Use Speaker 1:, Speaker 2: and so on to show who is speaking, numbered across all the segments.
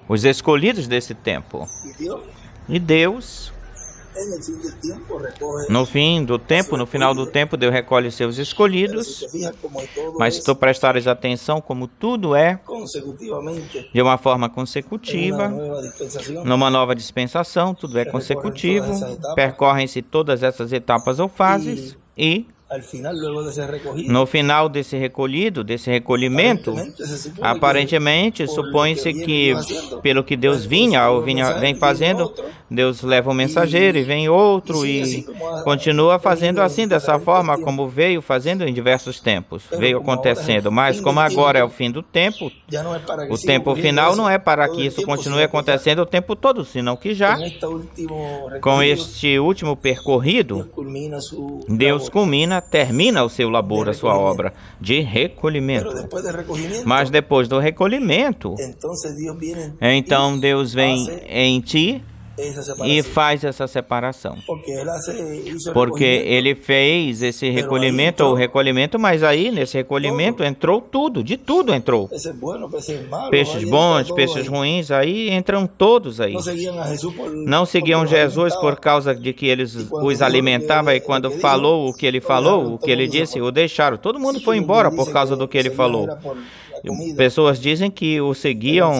Speaker 1: os escolhidos desse tempo. E Deus, no fim do tempo, no final do tempo, Deus recolhe seus escolhidos. Mas se tu prestares atenção, como tudo é de uma forma consecutiva, numa nova dispensação, tudo é consecutivo, percorrem-se todas essas etapas ou fases e no final desse recolhimento, aparentemente, supõe-se que, pelo que Deus vem fazendo, Deus leva um mensageiro e vem outro e continua fazendo assim, dessa forma, como veio fazendo em diversos tempos. Veio acontecendo, mas como agora é o fim do tempo, o tempo final não é para que isso continue acontecendo o tempo todo, senão que já, com este último percorrido, Deus termina o seu labor, a sua obra de recolhimento. Mas depois do recolhimento, então Deus vem em ti e faz essa separação. Porque Ele fez esse recolhimento, o recolhimento, mas aí nesse recolhimento entrou tudo, de tudo entrou. Peixes bons, peixes ruins, aí entram todos aí. Não seguiam Jesus por causa de que eles os alimentavam e quando falou, o que ele disse, o deixaram. Todo mundo foi embora por causa do que ele falou. Pessoas dizem que o seguiam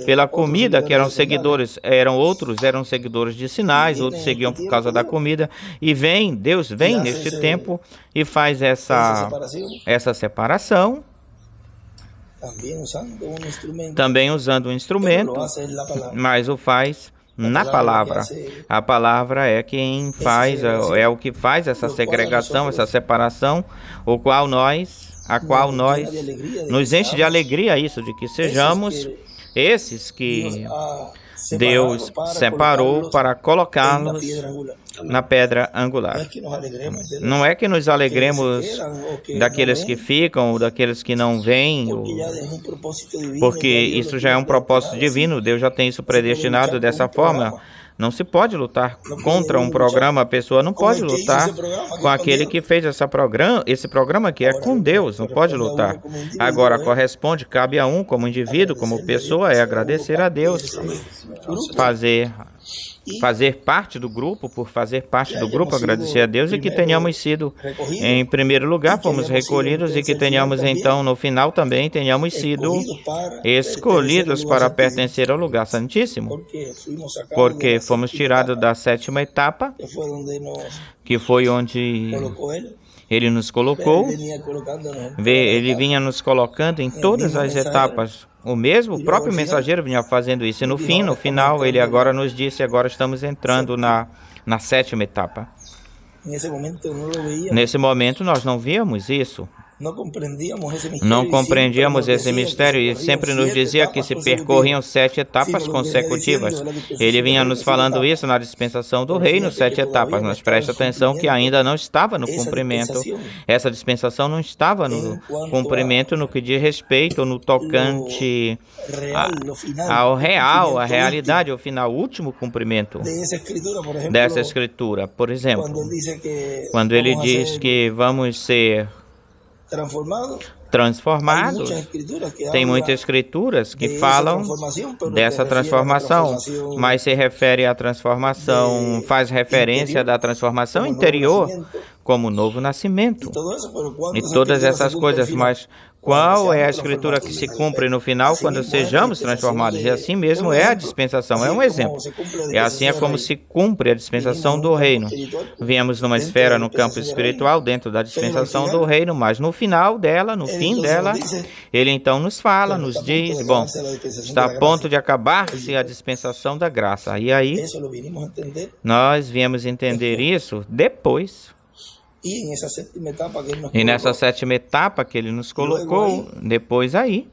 Speaker 1: pela comida, que eram seguidores, eram seguidores de sinais, outros seguiam por causa da comida. E Deus vem neste tempo e faz essa separação, também usando um instrumento, mas o faz na palavra. A palavra é quem faz, é o que faz essa segregação, essa separação, a qual nós nos enche de alegria isso, de que sejamos esses que Deus separou para colocá-los na pedra angular. Não é que nos alegremos daqueles que ficam ou daqueles que não vêm, porque isso já é um propósito divino, Deus já tem isso predestinado dessa forma. Não se pode lutar contra um programa, a pessoa não pode lutar com aquele que fez esse programa que é com Deus, não pode lutar. Agora, cabe a um, como indivíduo, como pessoa, é agradecer a Deus, fazer parte do grupo, agradecer a Deus e que tenhamos sido, em primeiro lugar, fomos recolhidos e que tenhamos então, no final também, tenhamos sido escolhidos para pertencer ao lugar santíssimo, porque fomos tirados da sétima etapa, que foi onde Ele nos colocou, Ele vinha nos colocando em todas as etapas. O próprio mensageiro vinha fazendo isso. E no final, Ele agora nos disse, agora estamos entrando na sétima etapa. Nesse momento, nós não víamos isso. Não compreendíamos esse mistério e sempre nos dizia que se percorriam 7 etapas consecutivas. Ele vinha nos falando isso na dispensação do reino, 7 etapas. Mas preste atenção que ainda não estava no cumprimento. Essa dispensação não estava no cumprimento no que diz respeito, no tocante ao real, à realidade, ao final, o último cumprimento dessa escritura. Por exemplo, quando ele diz que vamos ser transformados. Tem muitas escrituras que falam dessa transformação, mas se refere à transformação, faz referência da transformação interior como novo nascimento. E todas essas coisas, mas qual é a escritura que se cumpre no final quando sejamos transformados? E assim mesmo é a dispensação, é um exemplo. E assim é como se cumpre a dispensação do reino. Viemos numa esfera no campo espiritual, dentro da dispensação do reino, mas no final dela, no fim dela, ele então nos fala, nos diz, bom, está a ponto de acabar-se a dispensação da graça. E aí, nós viemos entender isso depois. E nessa sétima etapa que ele nos colocou, depois aí,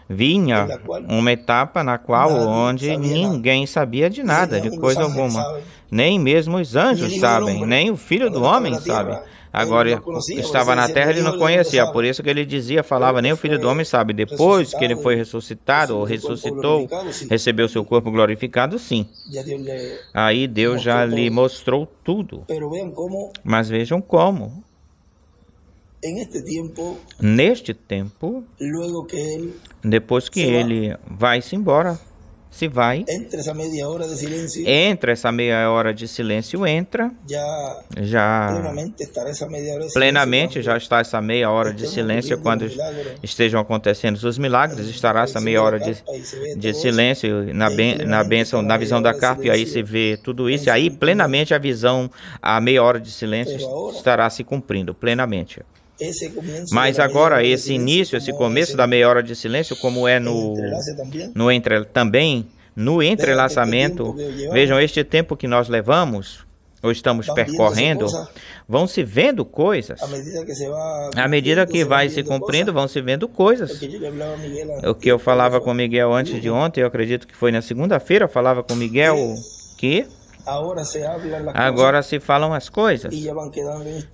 Speaker 1: vinha uma etapa na qual onde ninguém sabia de nada, de coisa alguma. Nem mesmo os anjos sabem, nem o Filho do Homem sabe. Agora, estava na terra, ele não conhecia, por isso que ele falava, nem o Filho do Homem sabe. Depois que ele foi ressuscitado, ou ressuscitou, recebeu seu corpo glorificado, sim. Aí Deus já lhe mostrou tudo. Mas vejam como Neste tempo, depois que ele vai-se embora, se vai, entra essa meia hora de silêncio, plenamente já está essa meia hora de silêncio. Quando estejam acontecendo os milagres, estará essa meia hora de silêncio na bênção, na visão da carpa, e aí se vê tudo isso, e aí plenamente a meia hora de silêncio estará se cumprindo plenamente. Mas agora, esse início, esse começo da meia hora de silêncio, como é no entrelaçamento, vejam, este tempo que nós levamos, ou estamos percorrendo, vão se vendo coisas. À medida que vai se cumprindo, vão se vendo coisas. O que eu falava com Miguel antes de ontem, eu acredito que foi na segunda-feira, eu falava com Miguel que agora se falam as coisas,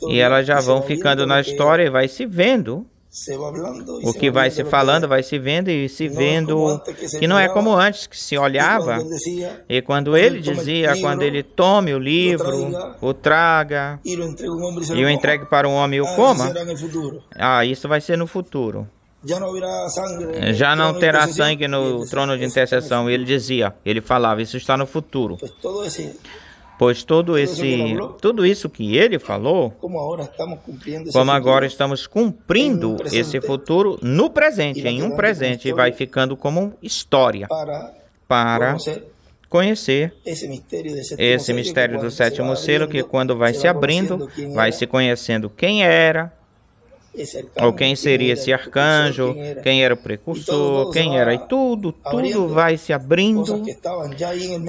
Speaker 1: e elas já vão ficando na história e vai se vendo. O que vai se falando, vai se vendo e se vendo, que não é como antes, que se olhava, e quando ele dizia, quando ele tome o livro, o traga, e o entregue para um homem e o coma, isso vai ser no futuro. Já não terá sangue no trono de intercessão. Ele dizia, ele falava, isso está no futuro. Pois tudo isso que ele falou, como agora estamos cumprindo esse futuro no presente, em um presente, e vai ficando como história para conhecer esse mistério do sétimo selo, que quando vai se abrindo, vai se conhecendo quem era, ou quem seria esse arcanjo, quem era o precursor, quem era, e tudo vai se abrindo,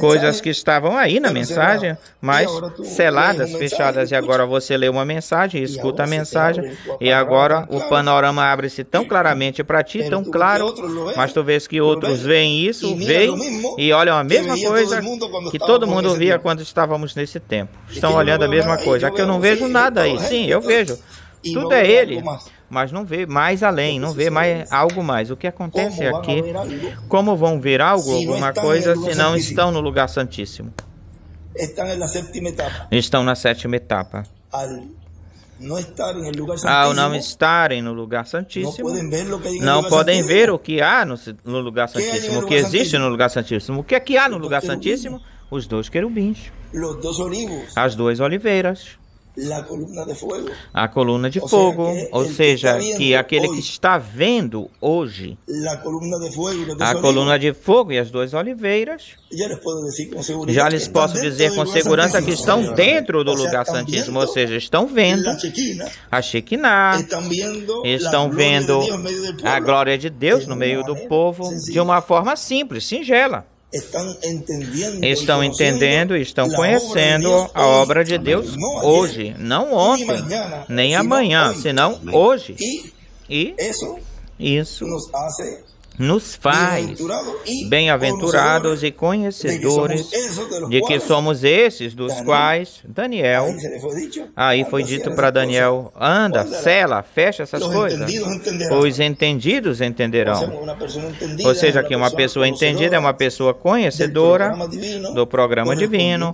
Speaker 1: coisas que estavam aí na mensagem, mas seladas, fechadas, e agora você lê uma mensagem, escuta a mensagem, e agora o panorama abre-se tão claramente para ti, tão claro, mas tu vês que outros veem isso, veem e olham a mesma coisa que todo mundo via quando estávamos nesse tempo. Estão olhando a mesma coisa. Aqui eu não vejo nada aí. Sim, eu vejo. Tudo é ele, mas não vê mais além, não vê mais algo mais. O que acontece aqui, como vão ver alguma coisa, se não estão no lugar santíssimo? Estão na sétima etapa. Ao não estarem no lugar santíssimo, não podem ver o que há no lugar santíssimo, o que existe no lugar santíssimo. O que é que há no lugar santíssimo? Os dois querubins, as duas oliveiras, a coluna de fogo, ou seja, que aquele que está vendo hoje a coluna de fogo e as duas oliveiras, já lhes posso dizer com segurança que estão dentro do lugar santíssimo, ou seja, estão vendo a Shekinah, estão vendo a glória de Deus no meio do povo de uma forma simples, singela. Estão entendendo e estão conhecendo a obra de Deus hoje, não ontem, nem amanhã, senão hoje. E isso nos faz bem-aventurados e conhecedores de que somos esses dos quais Daniel, aí foi dito para Daniel, anda, sela, fecha essas coisas, os entendidos entenderão. Ou seja, que uma pessoa entendida é uma pessoa conhecedora do programa divino,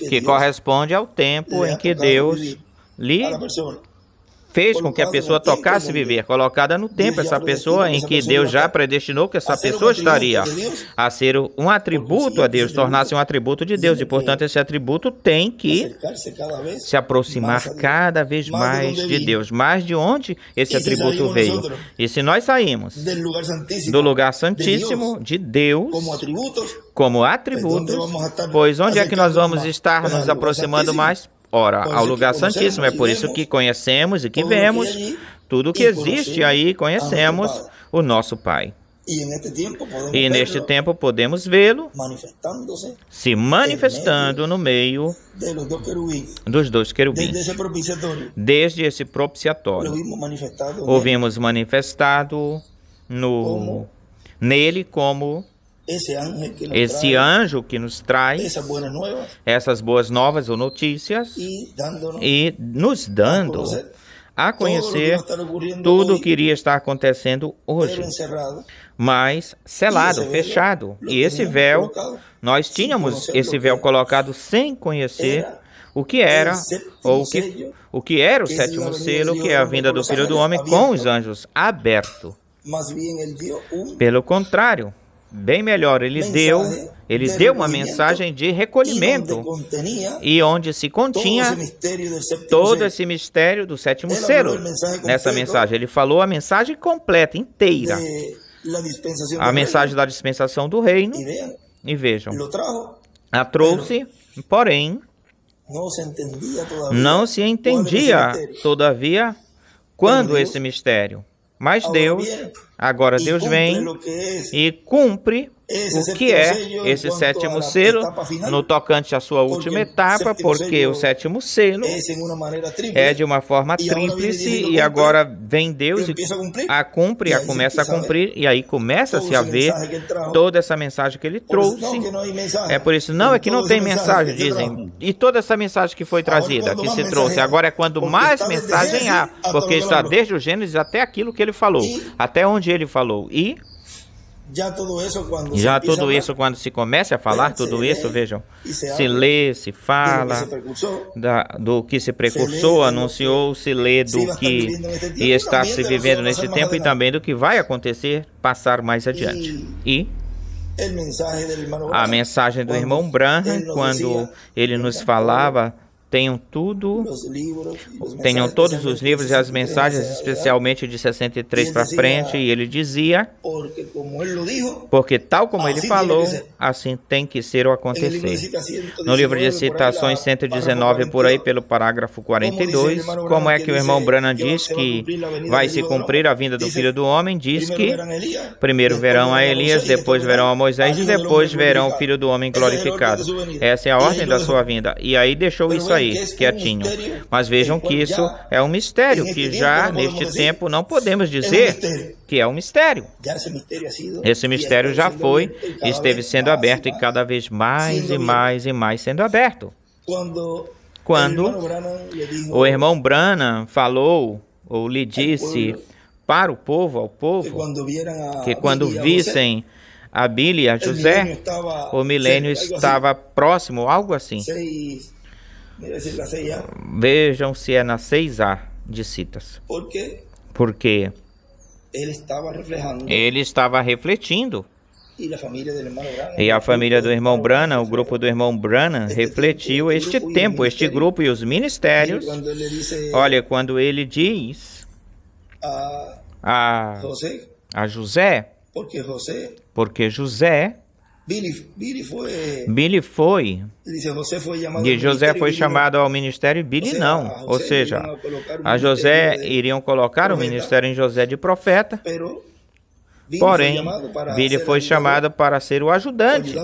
Speaker 1: que corresponde ao tempo em que Deus lhe fez com que a pessoa tocasse viver, colocada no tempo, essa pessoa em que Deus já predestinou que essa pessoa estaria a ser um atributo a Deus, tornar-se um atributo de Deus, e portanto esse atributo tem que se aproximar cada vez mais de Deus, mais de onde esse atributo veio. E se nós saímos do lugar santíssimo de Deus como atributos, pois onde é que nós vamos estar nos aproximando mais? Ora, ao lugar santíssimo. É por isso que conhecemos e que vemos tudo que existe aí, conhecemos o nosso Pai. E neste tempo podemos vê-lo se manifestando no meio dos dois querubins. Desde esse propiciatório, ouvimos manifestado nele como esse anjo que nos traz essas boas novas ou notícias e nos dando a conhecer tudo o que iria estar acontecendo hoje, mas selado, fechado. E esse véu, nós tínhamos esse véu colocado sem conhecer o que era, ou o que era o sétimo selo, que é a vinda do Filho do Homem com os anjos abertos. Pelo contrário, bem melhor, ele deu uma mensagem de recolhimento, e onde se continha todo esse mistério do sétimo selo. Nessa mensagem, ele falou a mensagem completa, inteira, a mensagem da dispensação do reino, e vejam, a trouxe, porém, não se entendia todavia quando esse mistério. Mas agora Deus vem e cumpre o que é esse sétimo selo no tocante à sua última etapa, porque o sétimo selo é de uma forma tríplice, e agora vem Deus e começa a cumprir, e aí começa-se a ver toda essa mensagem que ele trouxe. É por isso, não é que não tem mensagem, dizem, e toda essa mensagem que foi trazida, que se trouxe, agora é quando mais mensagem há, porque está desde o Gênesis até aquilo que ele falou, até onde ele falou, e já tudo isso, quando se começa a falar tudo isso, vejam, se lê, se fala do que se precursou, anunciou, se lê do que está se vivendo neste tempo, e também do que vai acontecer, passar mais adiante. E a mensagem do irmão Branham, quando ele nos falava, tenham todos os livros e as mensagens, especialmente de 63 para frente, e ele dizia, porque tal como ele falou, assim tem que ser ou acontecer. No livro de citações 119, por aí, pelo parágrafo 42, como é que o irmão Branham diz que vai se cumprir a vinda do Filho do Homem? Diz que primeiro verão a Elias, depois verão a Moisés, e depois verão o Filho do Homem glorificado. Essa é a ordem da sua vinda. E aí deixou isso aí, quietinho. Mas vejam que isso é um mistério, que já neste tempo não podemos dizer que é um mistério. Esse mistério já foi, esteve sendo aberto, e cada vez mais e mais e mais sendo aberto. Quando o irmão Branham falou, ou lhe disse para o povo, ao povo, que quando vissem a Billy e a José, o milênio estava próximo, algo assim. Vejam se é na 6A de citas. Porque ele estava refletindo. E a família do irmão Branham, o grupo do irmão Branham, refletiu este tempo, este grupo e os ministérios. Olha, quando ele diz a José, porque José, Billy foi, e José foi chamado ao ministério, e Billy não. Ou seja, a José iriam colocar o ministério em José de profeta, porém, Billy foi chamado para ser o ajudante,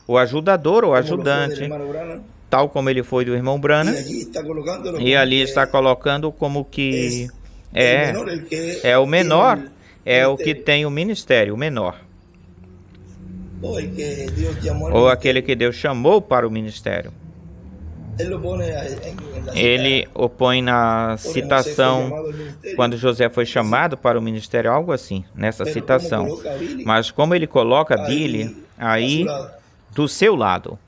Speaker 1: o ajudador, o ajudante, tal como ele foi do irmão Branham, e ali está colocando como que é o menor, é o que tem o ministério, o menor. Ou aquele que Deus chamou para o ministério. Ele o põe na citação, quando José foi chamado para o ministério, algo assim, nessa citação. Mas como ele coloca Billy aí do seu lado.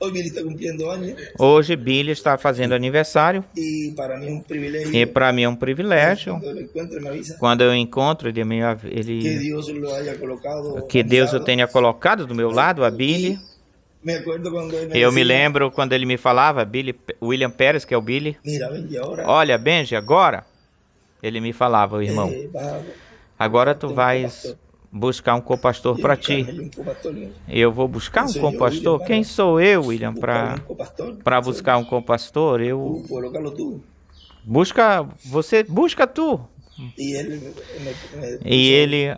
Speaker 1: Hoje Billy está fazendo aniversário, e para mim é um privilégio. Quando eu encontro ele, que Deus o tenha colocado do meu lado, a Billy. Eu me lembro quando ele me falava, William Pérez, que é o Billy, olha, Benji, agora, ele me falava, o irmão, agora tu vais buscar um copastor para ti. Eu vou buscar um copastor? Quem sou eu, William, para buscar um copastor? Busca tu. E ele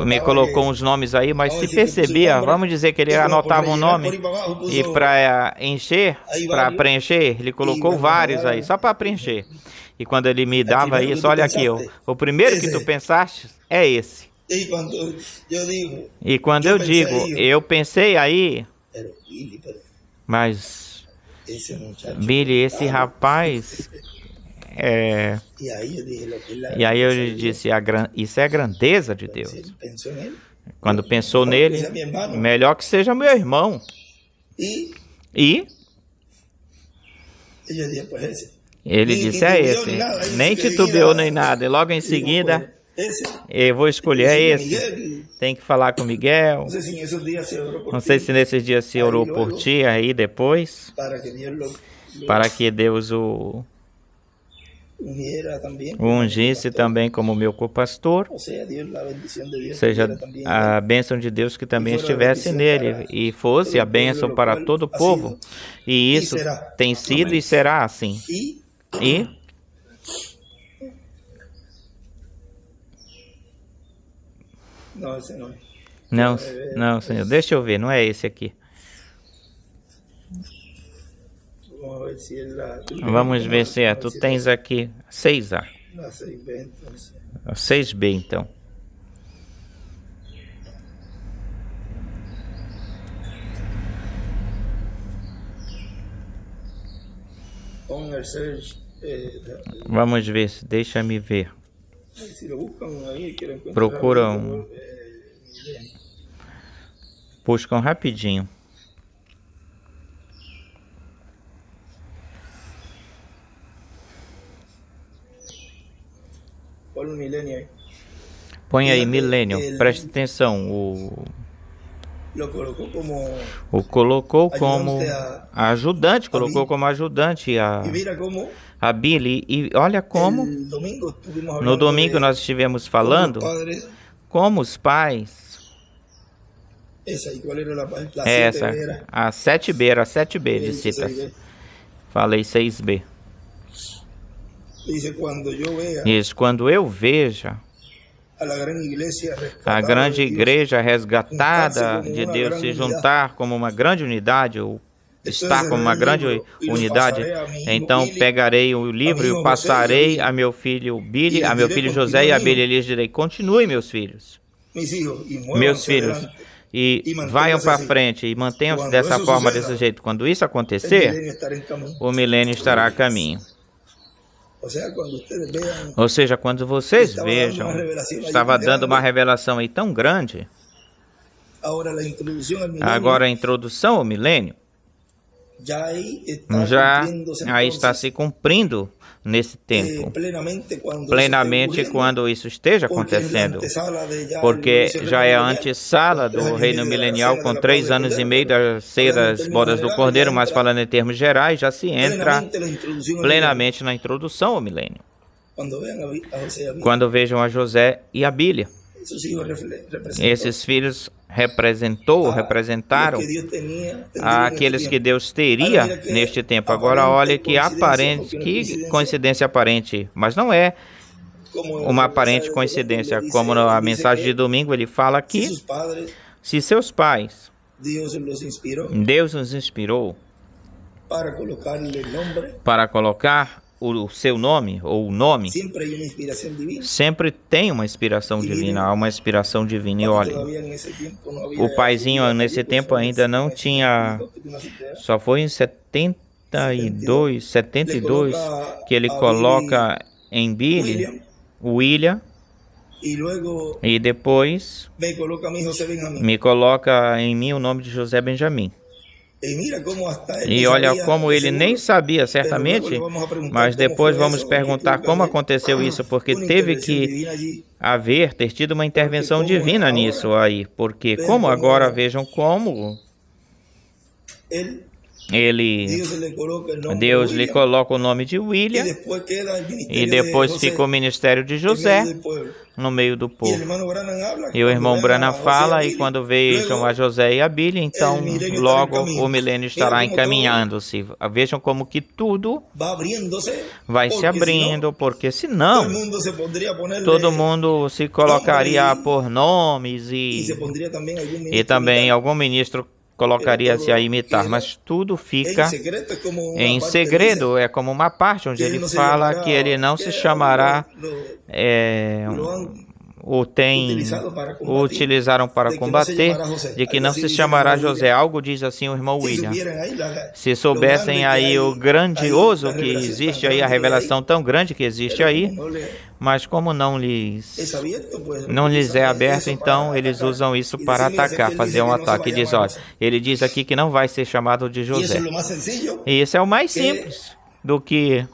Speaker 1: me colocou uns nomes aí, mas se percebia, vamos dizer que ele anotava um nome, e para preencher, ele colocou vários aí, só para preencher. E quando ele me dava isso, olha aqui, o primeiro que tu pensaste é esse. E quando eu digo, eu pensei aí, mas Billy, esse rapaz E aí eu lhe disse, isso é a grandeza de Deus. Quando pensou nele, melhor que seja meu irmão. E Ele disse, é esse. Nem titubeou nem nada. E logo em seguida, eu vou escolher esse. Tem que falar com Miguel. Não sei se nesses dias se orou por ti aí depois, para que Deus o ungisse também como meu copastor, seja a bênção de Deus que também estivesse nele e fosse a bênção para todo o povo. E isso tem sido e será assim. E não, não, Senhor, deixa eu ver, não é esse aqui. Vamos ver se é. Tu tens aqui 6A. 6B, então. Vamos ver, deixa-me ver. Procuram. Buscam rapidinho. Põe aí, Millennium. Preste atenção. O colocou como ajudante. Colocou como ajudante a Billy. E olha como no domingo nós estivemos falando como os pais. Essa, a 7B, era a 7B de citas. Falei 6B. Isso, quando eu veja a grande igreja resgatada de Deus se juntar como uma grande unidade, ou estar como uma grande unidade, então pegarei o livro e o passarei a meu filho Billy, a meu filho José e a Billy, e lhes direi, continue, meus filhos, e vaiam para frente e mantenham-se dessa forma, desse jeito. Quando isso acontecer, o milênio estará a caminho. Ou seja, quando vocês vejam, estava dando uma revelação aí tão grande. Agora a introdução ao milênio já aí está se cumprindo nesse tempo, plenamente quando isso esteja acontecendo, porque já é a antessala do reino milenial com 3 anos e meio da ceia das bodas do Cordeiro, mas falando em termos gerais, já se entra plenamente na introdução ao milênio. Quando vejam a José e a Bíblia, esses filhos representaram aqueles que Deus teria neste tempo. Agora olha que aparente, que coincidência aparente, mas não é uma aparente coincidência, como na mensagem de domingo ele fala aqui, se seus pais, Deus nos inspirou para colocar o seu nome, ou o nome, sempre tem uma inspiração divina, há uma inspiração divina. E olha, o paizinho nesse tempo ainda não tinha, só foi em 72 que ele coloca em Billy, William, e depois me coloca em mim o nome de José Benjamim. E olha como ele nem sabia certamente, mas depois vamos perguntar como aconteceu isso, porque teve que ter tido uma intervenção divina nisso aí, porque como agora vejam como Deus lhe coloca o nome de William e depois fica o ministério de José no meio do povo. E o irmão Branham fala, e quando vejam a José e a Bíblia, então logo o milênio estará encaminhando-se. Vejam como que tudo vai se abrindo, porque senão todo mundo se colocaria por nomes e também algum ministro colocaria-se a imitar, mas tudo fica em segredo. É como uma parte onde ele fala que ele não se chamará, o utilizaram para combater, de que não se chamará José. Algo diz assim o irmão William. Se soubessem aí o grandioso que existe aí, a revelação tão grande que existe aí, mas como não lhes é aberto, então eles usam isso para atacar, fazer um ataque. Ele diz aqui que não vai ser chamado de José. E isso é o mais simples do que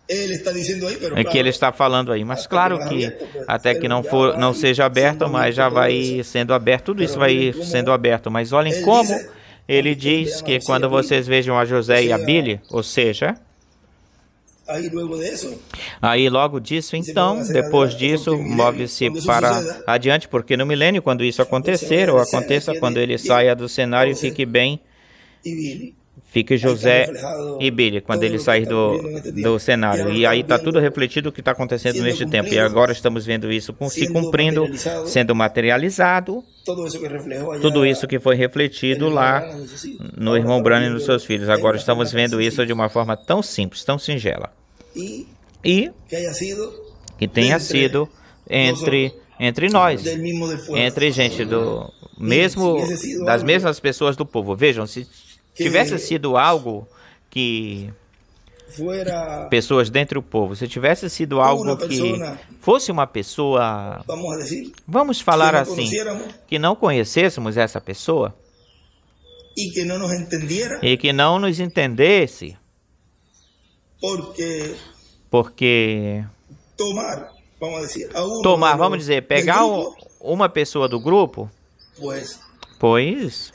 Speaker 1: ele está falando aí. Mas claro que até que não seja aberto, mas já vai sendo aberto, tudo isso vai sendo aberto. Mas olhem como ele diz que quando vocês vejam a José e a Billy, ou seja, aí logo disso, então, depois disso, move-se para adiante, porque no milênio, quando isso acontecer, ou aconteça quando ele saia do cenário, fique José e Billy, quando ele sair do cenário. E aí está tudo refletido o que está acontecendo neste tempo. E agora estamos vendo isso se cumprindo, sendo materializado. Tudo isso que foi refletido lá no irmão Branham e nos seus filhos. Agora estamos vendo isso de uma forma tão simples, tão singela. E que tenha sido entre nós, entre gente das mesmas pessoas do povo. Vejam, se tivesse sido algo que pessoas dentro do povo, se tivesse sido algo que fosse uma pessoa, vamos falar assim, que não conhecêssemos essa pessoa e que não nos entendesse, porque vamos dizer, pegar uma pessoa do grupo, pois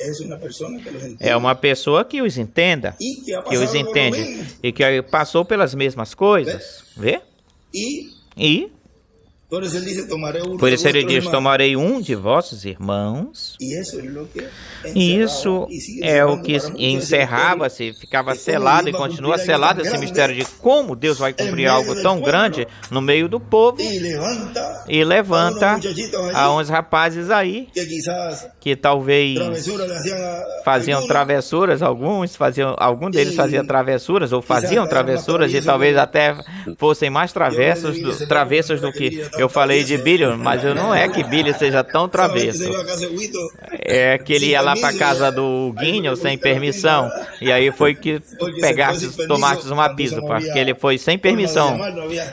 Speaker 1: é uma pessoa que os entenda, que os entende e que passou pelas mesmas coisas, vê? E por isso ele diz, tomarei um de vossos irmãos, e isso é o que encerrava-se, ficava selado e continua selado esse mistério de como Deus vai cumprir algo tão grande no meio do povo, e levanta a uns rapazes aí, que talvez faziam travessuras, algum deles fazia travessuras, ou faziam travessuras, e talvez até fossem mais travessos do que eu falei de Billy, mas não é que Billy seja tão travesso. É que ele ia lá para casa do Guinho sem permissão, e aí foi que pegasse os tomates uma pizza, porque ele foi sem permissão.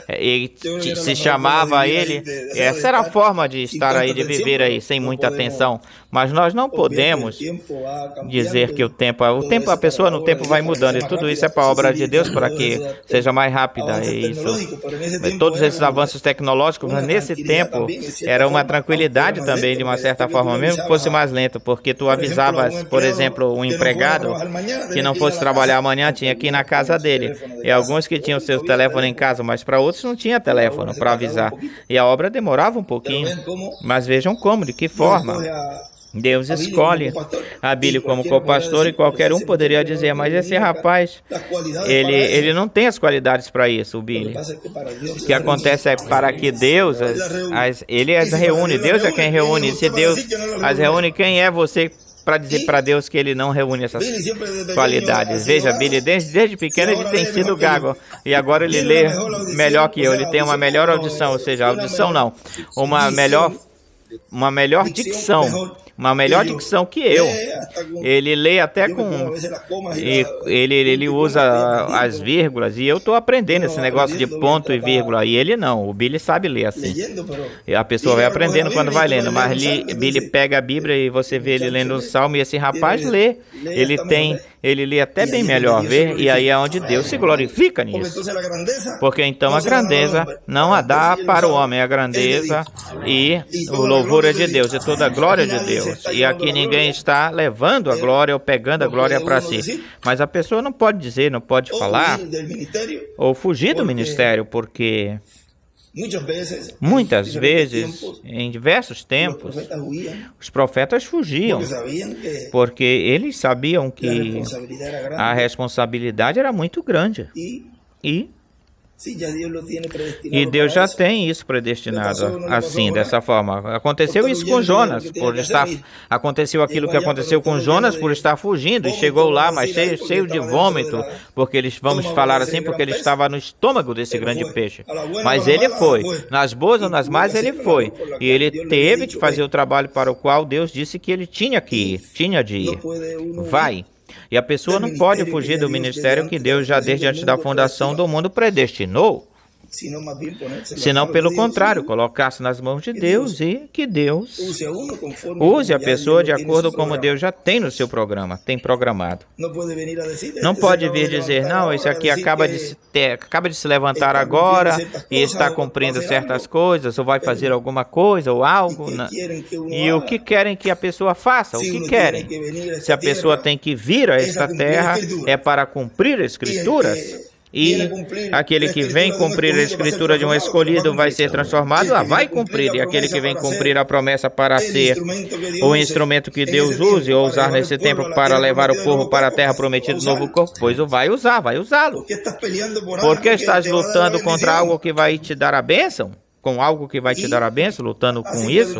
Speaker 1: E se chamava ele, essa era a forma de estar aí, de viver aí, sem muita atenção. Mas nós não podemos dizer que a pessoa no tempo vai mudando, e tudo isso é para a obra de Deus, para que seja mais rápida. E todos esses avanços tecnológicos, mas nesse tempo era uma tranquilidade também, de uma certa forma, mesmo que fosse mais lento, porque tu avisavas, por exemplo, um empregado que não fosse trabalhar amanhã, tinha que ir na casa dele. E alguns que tinham seu telefone em casa, mas para outros não tinha telefone para avisar. E a obra demorava um pouquinho, mas vejam como, de que forma Deus escolhe a Billy como co-pastor, e qualquer um poderia dizer, mas esse rapaz, ele não tem as qualidades para isso, o Billy. O que acontece é para que Deus, ele as reúne, Deus é quem reúne, e se Deus as reúne, quem é você para dizer para Deus que ele não reúne essas qualidades? Veja, Billy, desde pequeno ele tem sido gago, e agora ele lê melhor que eu, ele tem uma melhor audição, ou seja, audição não, uma melhor dicção que eu. Ele lê até com... Ele usa as vírgulas, e eu estou aprendendo esse negócio de ponto e vírgula, e ele não. O Billy sabe ler assim. E a pessoa vai aprendendo quando vai lendo, mas Billy pega a Bíblia e você vê ele lendo um salmo, e esse rapaz lê. Ele lê até bem melhor, vê? E aí é onde Deus se glorifica nisso. Porque então a grandeza não a dá para o homem, a grandeza e o louvor é de Deus, e toda a glória de Deus. E aqui ninguém está levando a glória ou pegando a glória para si. Mas a pessoa não pode dizer, não pode falar, ou fugir do ministério, porque muitas vezes, em diversos tempos, os profetas fugiam, porque eles sabiam que a responsabilidade era muito grande. E Deus já tem isso predestinado assim, dessa forma. Aconteceu isso com Jonas, aconteceu aquilo que aconteceu com Jonas por estar fugindo, e chegou lá, mas cheio de vômito, porque vamos falar assim, porque ele estava no estômago desse grande peixe. Mas ele foi, nas boas ou nas más ele foi, e ele teve de fazer o trabalho para o qual Deus disse que ele tinha de ir. Vai. E a pessoa não pode fugir do ministério que Deus já desde antes da fundação do mundo predestinou. senão pelo contrário, colocar-se nas mãos de Deus e que Deus use a pessoa de acordo como Deus já tem no seu programa, tem programado. Não pode vir dizer, não, esse aqui acaba de se levantar agora e está cumprindo certas coisas, ou vai fazer alguma coisa, ou algo. E o que querem que a pessoa faça? O que querem? Se a pessoa tem que vir a esta terra, é para cumprir as Escrituras. E aquele que vem cumprir a escritura de um escolhido vai ser transformado, vai cumprir. E aquele que vem cumprir a promessa para ser o instrumento que Deus use ou usar nesse tempo para levar o povo para a terra prometida do novo corpo, pois o vai usá-lo. Por que estás lutando contra algo que vai te dar a bênção? Com algo que vai te dar a bênção, lutando com isso?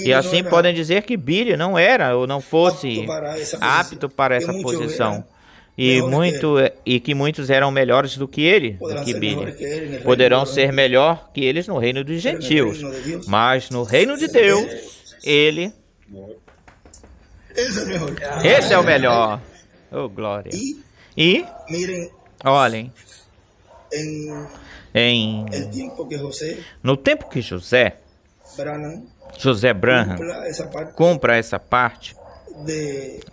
Speaker 1: E assim podem dizer que Billy não era ou não fosse apto para essa posição. E que muitos eram melhores do que ele, do que Billy. Poderão ser melhor que eles no reino dos gentios, mas no reino de Deus, ele... Esse é o melhor. Oh, glória. E, olhem, no tempo que José Branham cumpra essa parte,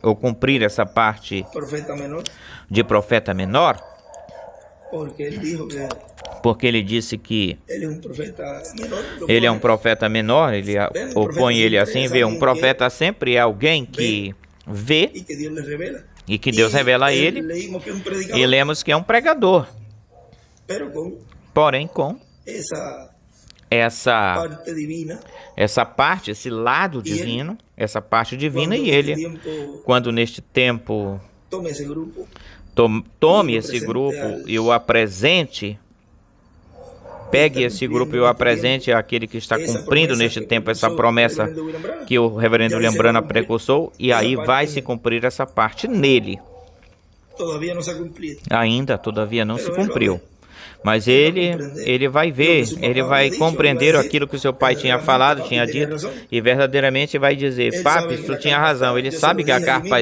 Speaker 1: ou cumprir essa parte de profeta menor, porque ele disse que ele é um profeta menor, ele opõe ele assim, vê, um profeta sempre é alguém que vê e que Deus revela a ele, e lemos que é um pregador, porém com essa parte, esse lado divino, essa parte divina, e ele, quando neste tempo tome esse grupo e o apresente, pegue esse grupo e o apresente àquele que está cumprindo neste tempo essa promessa que o reverendo William Branham precursou, e aí vai se cumprir essa parte nele. Ainda, todavia, não se cumpriu. Mas ele vai ver, ele vai compreender aquilo que o seu pai tinha falado, tinha dito, e verdadeiramente vai dizer, papi, tu tinha razão. Ele sabe que a carpa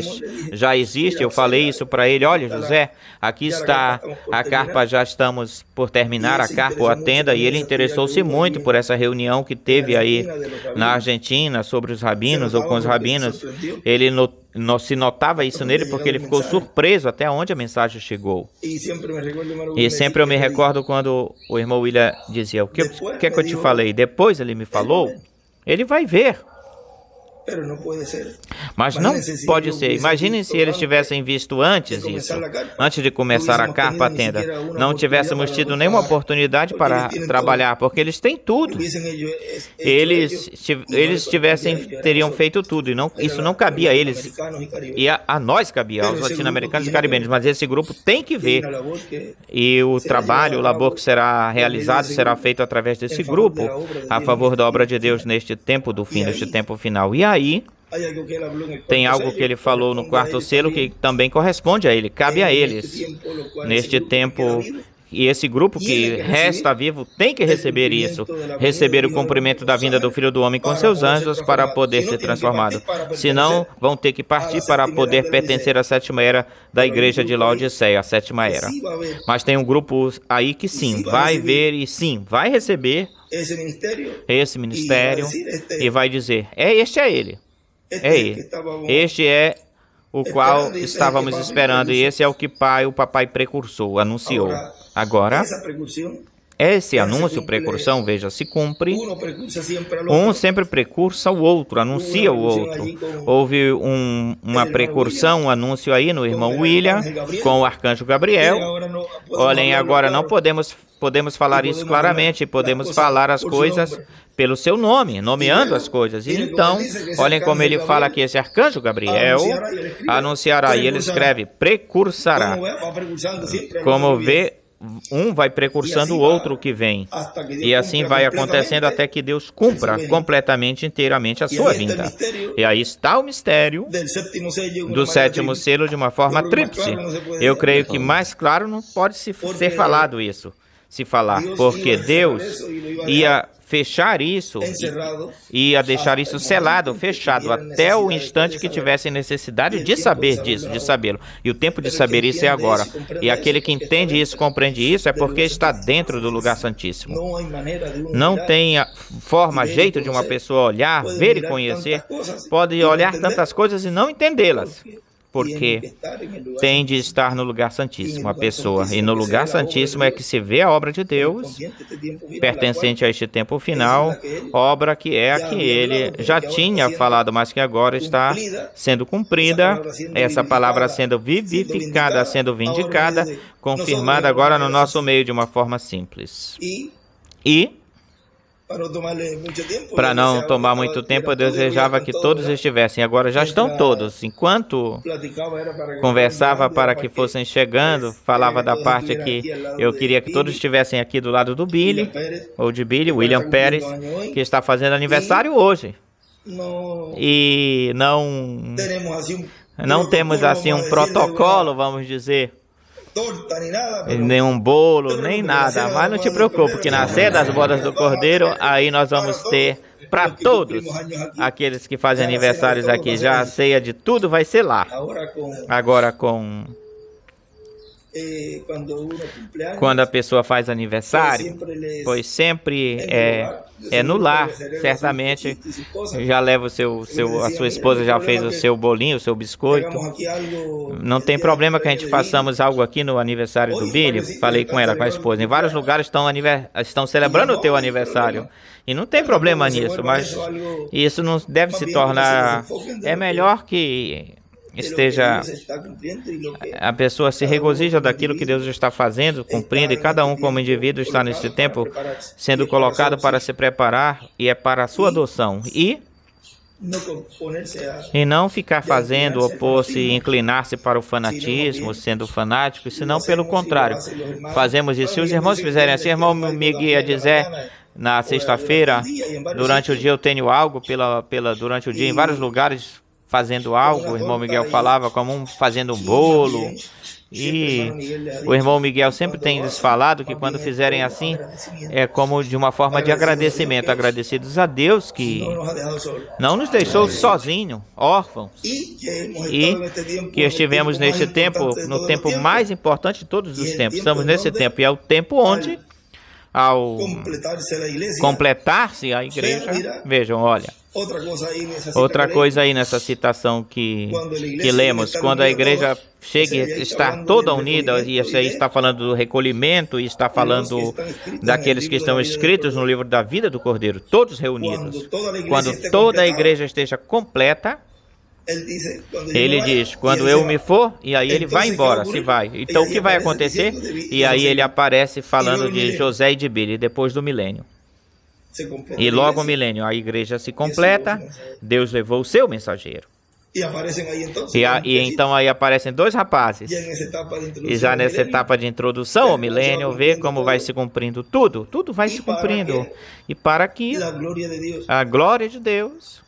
Speaker 1: já existe, eu falei isso para ele, olha, José, aqui está a carpa, já estamos por terminar a carpa ou a tenda, e ele interessou-se muito por essa reunião que teve aí na Argentina, sobre os rabinos, ou com os rabinos. Ele se notava isso nele porque ele ficou surpreso até onde a mensagem chegou. E sempre eu me recordo quando o irmão William dizia, o que é que eu te falei? Depois ele me falou, ele vai ver. Mas não pode ser. Imaginem se eles tivessem visto antes isso, antes de começar a carpa, a tenda. Não tivéssemos tido nenhuma oportunidade para trabalhar, porque eles têm tudo. Eles teriam feito tudo, e isso não cabia a eles, e a nós cabia, aos latino-americanos e caribenhos, mas esse grupo tem que ver. E o trabalho, o labor que será realizado, será feito através desse grupo, a favor da obra de Deus neste tempo do fim, neste tempo final. E aí, tem algo que ele falou no quarto selo que também corresponde a ele, cabe a eles. Neste tempo, e esse grupo que resta vivo tem que receber isso, receber o cumprimento da vinda do Filho do Homem com seus anjos para poder ser transformado. Senão, vão ter que partir para poder pertencer à sétima era da igreja de Laodiceia, a sétima era. Mas tem um grupo aí que sim, vai ver e sim, vai receber esse ministério e vai dizer, este é ele. É ele. Este é o qual estávamos esperando, e esse é o que o papai precursor anunciou. Agora, esse anúncio, precursão, veja, se cumpre. Um sempre precursa o outro, anuncia o outro. Houve uma precursão, um anúncio aí no irmão William, com o arcanjo Gabriel. Olhem, agora não podemos falar isso claramente, podemos falar as coisas pelo seu nome, nomeando as coisas. E então, olhem como ele fala aqui, esse arcanjo Gabriel anunciará, e ele escreve, precursará. Como vê, um vai precursando o outro que vem. E assim vai acontecendo até que Deus cumpra completamente, inteiramente a sua vinda. E aí está o mistério do sétimo selo de uma forma tríplice. Eu creio que mais claro não pode ser falado isso. se falar, porque Deus ia fechar isso, ia deixar isso selado, fechado, até o instante que tivessem necessidade de saber disso, de sabê-lo. E o tempo de saber isso é agora. E aquele que entende isso, compreende isso, é porque está dentro do lugar santíssimo. Não tem forma, jeito de uma pessoa olhar, ver e conhecer. Pode olhar tantas coisas e não entendê-las, porque tem de estar no lugar santíssimo a pessoa. E no lugar santíssimo é que se vê a obra de Deus, pertencente a este tempo final, obra que é a que ele já tinha falado, mas que agora está sendo cumprida, essa palavra sendo vivificada, sendo vindicada, confirmada agora no nosso meio de uma forma simples. E para não tomar muito tempo, eu desejava que todos estivessem. Agora já estão todos. Enquanto conversava para que fossem chegando, falava da parte que eu queria que todos estivessem aqui do lado do Billy, ou de Billy, William Pérez, que está fazendo aniversário hoje. E não temos assim um protocolo, vamos dizer, nenhum bolo, nem nada, mas não te preocupe, que na ceia das bodas do Cordeiro, aí nós vamos ter para todos aqueles que fazem aniversários aqui, já a ceia de tudo vai ser lá. Agora quando a pessoa faz aniversário, pois sempre é no lar, certamente já leva a sua esposa já fez o seu bolinho, o seu biscoito. Não tem problema que a gente façamos algo aqui no aniversário do Billy. Falei com ela, com a esposa. Em vários lugares estão celebrando o teu aniversário. E não tem problema nisso, mas isso não deve se tornar... É melhor que a pessoa se regozija daquilo que Deus está fazendo, cumprindo, e cada um como indivíduo está nesse tempo sendo colocado para se preparar, e é para a sua adoção. E não ficar fazendo, opor-se e inclinar-se para o fanatismo, sendo fanático, senão pelo contrário. Fazemos isso. Se os irmãos fizerem assim, irmão Miguel ia dizer... Na sexta-feira, durante o dia eu tenho algo, durante o dia em vários lugares fazendo algo, o irmão Miguel falava como fazendo um bolo, e o irmão Miguel sempre tem lhes falado que quando fizerem assim, é como de uma forma de agradecimento, agradecidos a Deus que não nos deixou sozinhos, órfãos, e que estivemos neste tempo, no tempo mais importante de todos os tempos. Estamos nesse tempo, e é o tempo onde, ao completar-se a igreja, vejam, olha, outra coisa aí nessa citação que lemos, quando a igreja chega a estar toda unida, e isso aí está falando do recolhimento, e está falando daqueles que estão escritos no livro da vida do Cordeiro, todos reunidos, quando toda a igreja esteja completa, ele diz, quando eu me for, e aí ele vai embora, se vai. Então o que vai acontecer? E aí ele aparece falando de José e de Billy, depois do milênio. E logo o milênio, a igreja se completa, Deus levou o seu mensageiro. E então aí aparecem dois rapazes. E já nessa etapa de introdução ao milênio, vê como vai se cumprindo tudo. Tudo vai se cumprindo. E para que a glória de Deus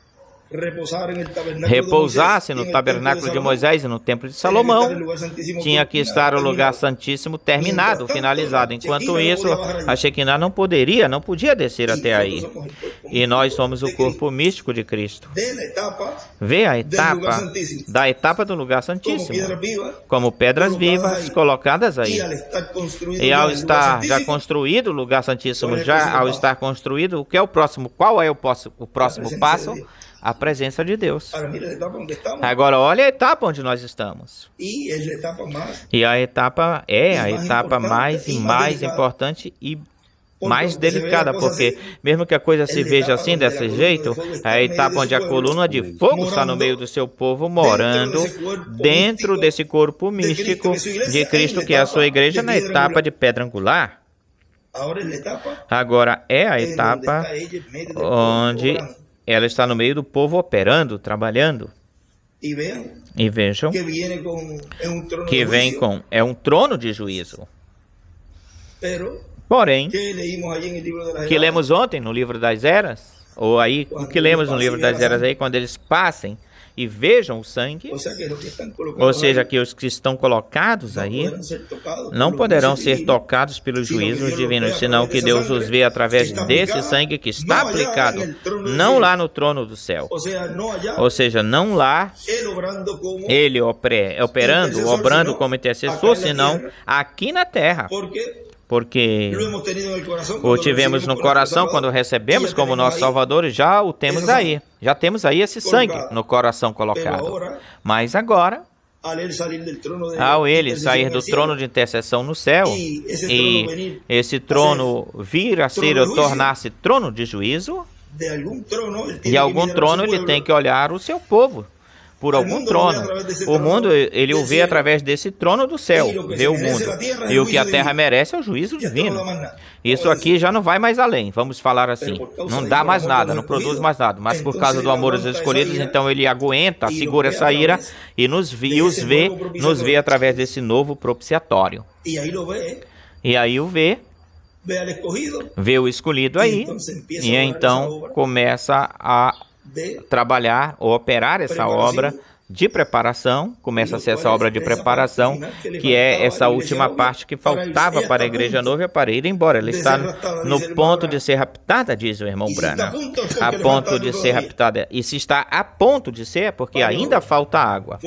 Speaker 1: repousasse no tabernáculo de Moisés e no templo de Salomão, tinha que estar o lugar santíssimo terminado, finalizado. Enquanto isso, a Shekinah não podia descer até aí. E nós somos o corpo místico de Cristo. Vê a etapa do lugar santíssimo, como pedras vivas colocadas aí. E ao estar já construído o lugar santíssimo, ao estar construído, o que é o próximo? Qual é o próximo passo? A presença de Deus. Agora, olha a etapa onde nós estamos. E a etapa é a etapa mais importante e mais delicada, porque mesmo que a coisa se veja assim, desse jeito, é a etapa onde a coluna de fogo está no meio do seu povo, morando dentro desse corpo místico de Cristo, que é a sua igreja, na etapa de pedra angular. Agora, é a etapa onde ela está no meio do povo operando, trabalhando. E vejam que vem com... É um trono de juízo. Porém, que lemos ontem no livro das eras, ou aí, o que lemos no livro das eras aí, quando eles passem e vejam o sangue, ou seja, que os que estão colocados aí não poderão ser tocados pelos juízos divinos, senão que Deus os vê através desse sangue que está aplicado, não lá no trono do céu, ou seja, não lá ele obrando como intercessor, senão aqui na terra. Porque o tivemos no coração quando recebemos como nosso Salvador, já o temos aí. Já temos aí esse sangue no coração colocado. Mas agora, ao ele sair do trono de intercessão no céu, e esse trono vir a ser ou tornar-se trono de juízo, de algum trono ele tem que olhar o seu povo. Por algum trono. O mundo, ele o vê através desse trono do céu, vê o mundo. E o que a terra merece é o juízo divino. Isso aqui já não vai mais além, vamos falar assim. Não dá mais nada, não produz mais nada. Mas por causa do amor aos escolhidos, então ele aguenta, segura essa ira e nos vê através desse novo propiciatório. E aí o vê o escolhido aí, e então começa a trabalhar ou operar essa obra de preparação, começa a ser essa obra de preparação, que é essa última parte que faltava para a igreja noiva para ir embora. Ela está no ponto de ser raptada, diz o irmão Branham. A ponto de ser raptada. E se está a ponto de ser, é porque ainda falta água.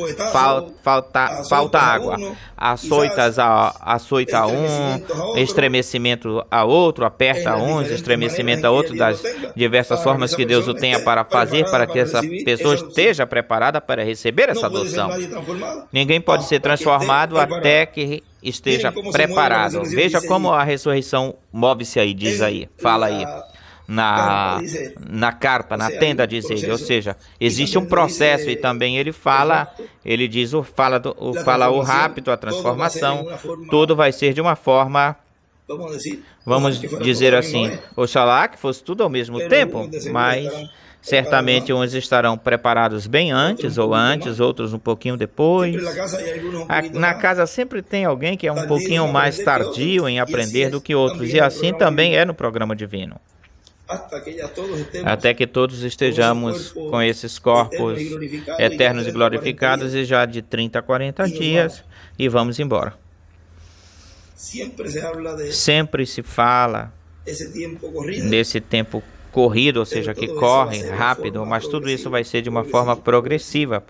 Speaker 1: Falta água. Açoita um, estremecimento a outro, aperta uns, estremecimento a outro, das diversas formas que Deus o tenha para fazer, para que essa pessoa esteja preparada para receber essa adoção. Ninguém pode ser transformado até que esteja preparado. Veja como a ressurreição move-se aí, diz aí, fala aí. Na carpa, na tenda, diz ele. Ou seja, existe um processo e também ele fala, fala o rápido, a transformação, tudo vai ser de uma forma, vamos dizer assim, oxalá que fosse tudo ao mesmo tempo, mas certamente uns estarão preparados bem antes, ou antes, outros um pouquinho depois. Na casa sempre tem alguém que é um pouquinho mais tardio em aprender do que outros, e assim também é no programa divino. Até que todos estejamos com esses corpos eternos e glorificados, e já de 30 a 40 dias, e vamos embora. Sempre se fala desse tempo corrido, ou seja, que corre rápido, mas tudo isso vai ser de uma forma progressiva,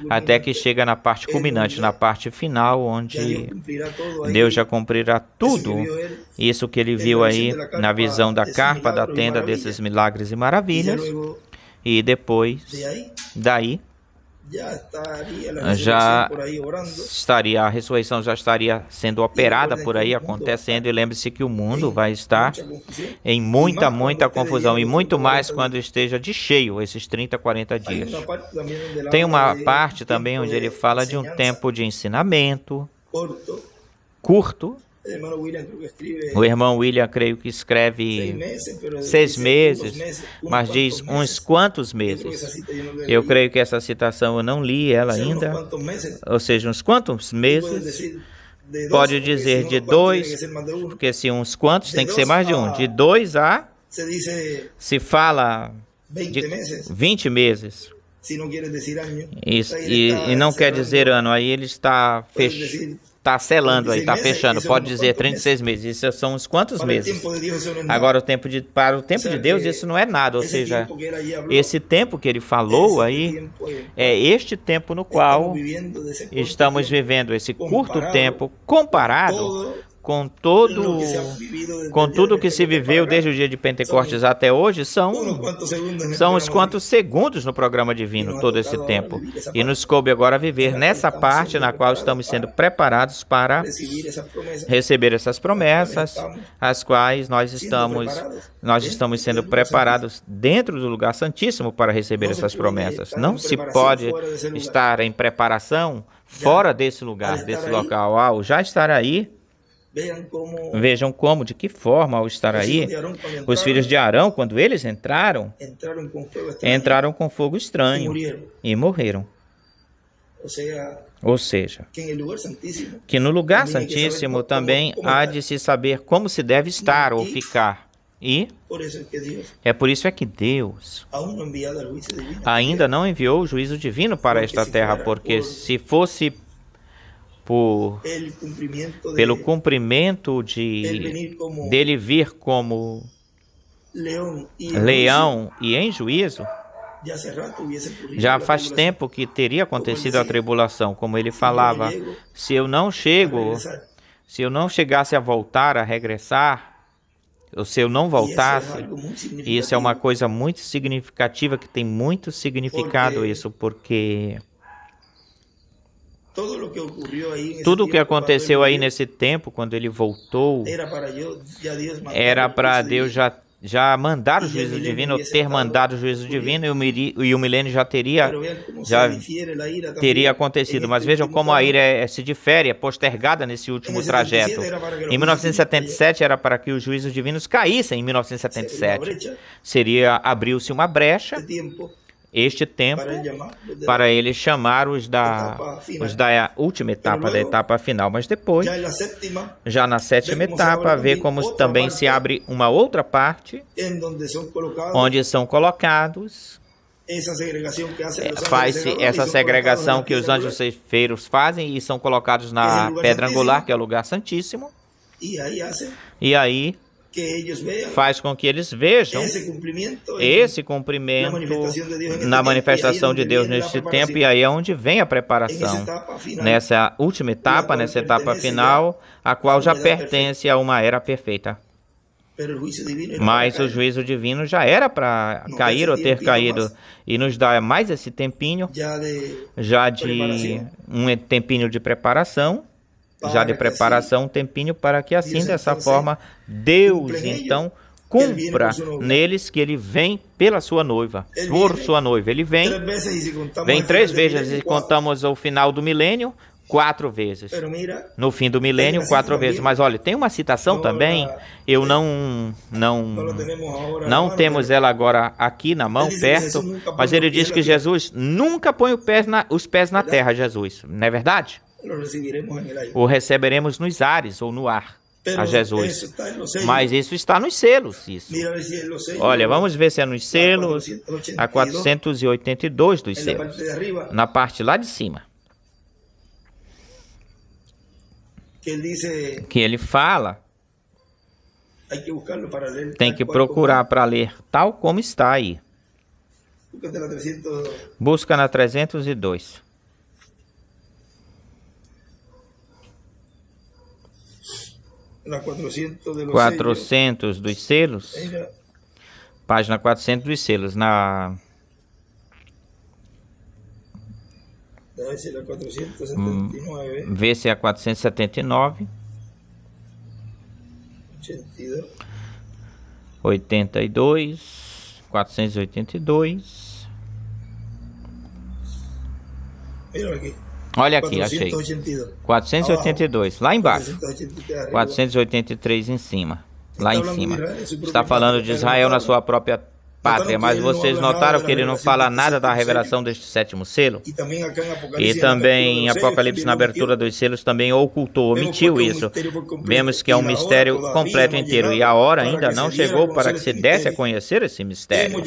Speaker 1: até que chega na parte culminante, na parte final, onde Deus já cumprirá tudo isso que ele viu aí na visão da carpa, da tenda, desses milagres e maravilhas, e depois, daí, a ressurreição já estaria sendo operada por aí, acontecendo, e lembre-se que o mundo vai estar em muita confusão, e muito mais quando esteja de cheio esses 30, 40 dias. Tem uma parte também onde ele fala de um tempo de ensinamento curto. O irmão William, creio que escreve 6 meses, mas diz uns quantos meses. Eu creio que essa citação eu não li ela ainda, ou seja, uns quantos meses. Pode dizer de 2, porque se uns quantos tem que ser mais de um. De 2 a, se fala de 20 meses. Isso, e não quer dizer ano, aí ele está selando aí, está fechando, pode dizer 36 meses, isso são uns quantos meses? Agora, para o tempo de Deus, isso não é nada, ou seja, esse tempo que ele falou aí, é este tempo no qual estamos vivendo, esse curto tempo, comparado com tudo que se viveu desde o dia de Pentecostes até hoje, são uns quantos segundos no programa divino, todo esse tempo. E nos coube agora viver nessa parte na qual estamos sendo preparados para receber essas promessas, as quais nós estamos sendo preparados dentro do lugar santíssimo para receber essas promessas. Não se pode estar em preparação fora desse lugar, desse local. Ao já estar aí, vejam como, de que forma, ao estar aí, os filhos de Arão, quando eles entraram com fogo estranho e morreram. Ou seja, que no lugar santíssimo também há de se saber como se deve estar ou ficar. E é por isso que Deus ainda não enviou o juízo divino para esta terra, porque se fosse pelo cumprimento dele vir como leão e em juízo, já faz tempo que teria acontecido a tribulação, como ele falava, se eu não chegasse a voltar, a regressar, ou se eu não voltasse, isso é uma coisa muito significativa, que tem muito significado isso, porque tudo o que aconteceu aí nesse tempo, quando ele voltou, era para Deus já mandar o juízo divino, ou ter mandado o juízo divino, e o milênio já teria acontecido. Mas vejam como a ira se difere, é postergada nesse último trajeto. Em 1977 era para que os juízos divinos caíssem em 1977. Abriu-se uma brecha, este tempo, para ele chamar os da última etapa, da etapa final. Mas depois, já na sétima etapa, vê como também se abre uma outra parte, onde são colocados, faz-se essa segregação que os anjos ceifeiros fazem, e são colocados na pedra angular, que é o lugar santíssimo, e aí faz com que eles vejam esse cumprimento na manifestação de Deus neste tempo, e aí é onde vem a preparação, nessa última etapa, nessa etapa final, a qual já pertence a uma era perfeita. Mas o juízo divino já era para cair ou ter caído, e nos dá mais esse tempinho, já de um tempinho de preparação, um tempinho para que assim, dessa forma, Deus então cumpra neles que ele vem pela sua noiva, por sua noiva. Ele vem 3 vezes, e contamos o final do milênio, 4 vezes. No fim do milênio, 4 vezes. Mas olha, tem uma citação também, eu não temos ela agora aqui na mão, perto, mas ele diz que Jesus nunca põe os pés na terra, Jesus. Não é verdade? O receberemos nos ares ou no ar a Jesus. Mas isso está nos selos. Isso. Olha, vamos ver se é nos selos, a 482 dos selos, na parte lá de cima, que ele fala, tem que procurar para ler tal como está aí. Busca na 302. 400 dos selos, página 400 dos selos, vê se é a 479, 82, 482. Olha aqui, achei. 482, lá embaixo. 483 em cima. Lá em cima. Está falando de Israel na sua própria pátria, mas vocês notaram que ele não fala nada da revelação deste 7º selo? E também em Apocalipse, na abertura dos selos, também ocultou, omitiu isso. Vemos que é um mistério completo inteiro, e a hora ainda não chegou para que se desse a conhecer esse mistério.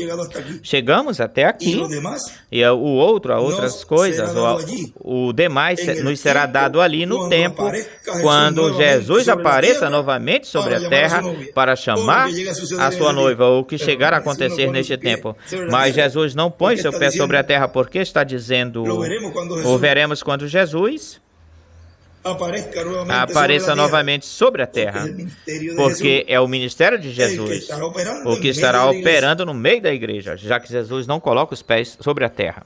Speaker 1: Chegamos até aqui, e outras coisas, o demais nos será dado ali no tempo, quando Jesus apareça novamente sobre a terra para chamar a sua noiva, ou que chegar a acontecer neste tempo. Mas Jesus não põe seu pé sobre a terra, porque está dizendo, o veremos quando Jesus apareça novamente sobre a terra, porque é o ministério de Jesus o que estará operando no meio da igreja, já que Jesus não coloca os pés sobre a terra.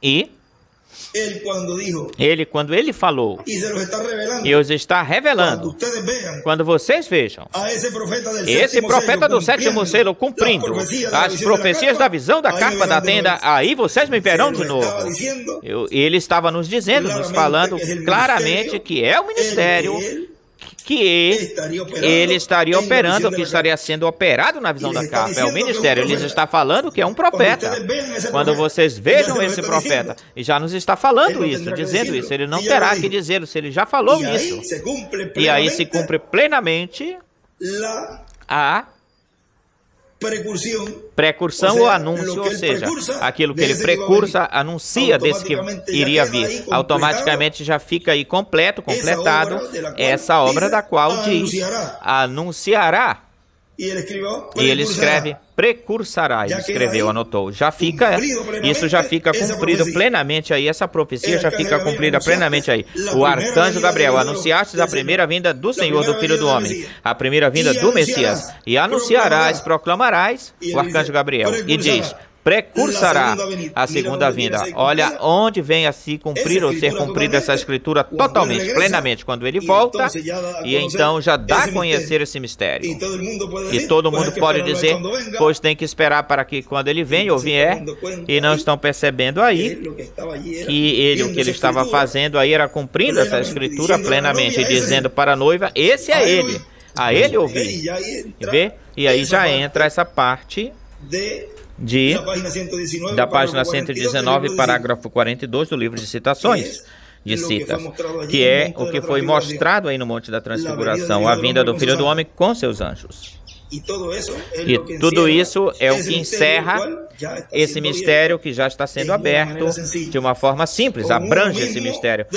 Speaker 1: E quando ele falou, e os está revelando, quando vocês vejam esse profeta do 7º selo cumprindo as profecias da visão da carpa da tenda, aí vocês me verão de novo. Ele estava nos dizendo, nos falando claramente que é o ministério que ele estaria operando, que estaria sendo operado na visão da carpa. É o ministério. Ele está falando que é um profeta. Quando vocês vejam esse profeta, e já nos está falando isso, dizendo isso, ele não terá que dizê-lo, se ele já falou isso. E aí se cumpre plenamente Precursão ou anúncio, ou seja, aquilo que ele precursa, anuncia desse que iria vir. Automaticamente já fica aí completado, essa obra da qual diz, anunciará. E ele escreve, precursará, ele escreveu, anotou. Já fica, isso já fica cumprido plenamente aí, essa profecia já fica cumprida plenamente aí. O arcanjo Gabriel, anunciaste a primeira vinda do Senhor, do Filho do Homem, a primeira vinda do Messias, e anunciarás, proclamarás, o arcanjo Gabriel, e diz, precursará a segunda vinda. Olha onde vem a se cumprir ou ser cumprida essa escritura totalmente, plenamente, quando ele volta, e então já dá a conhecer esse mistério. E todo mundo pode dizer, pois tem que esperar para que quando ele vem ou vier, e não estão percebendo aí que o que ele estava fazendo aí era cumprindo essa escritura plenamente, e dizendo para a noiva, esse é ele, a ele ouvir. E aí já entra essa parte da página 119, parágrafo 42 do livro de citações, de citas, que é o que foi mostrado aí no Monte da Transfiguração, a vinda do Filho do Homem com seus anjos. E tudo isso é o que encerra esse mistério que já está sendo aberto de uma forma simples, abrange esse mistério,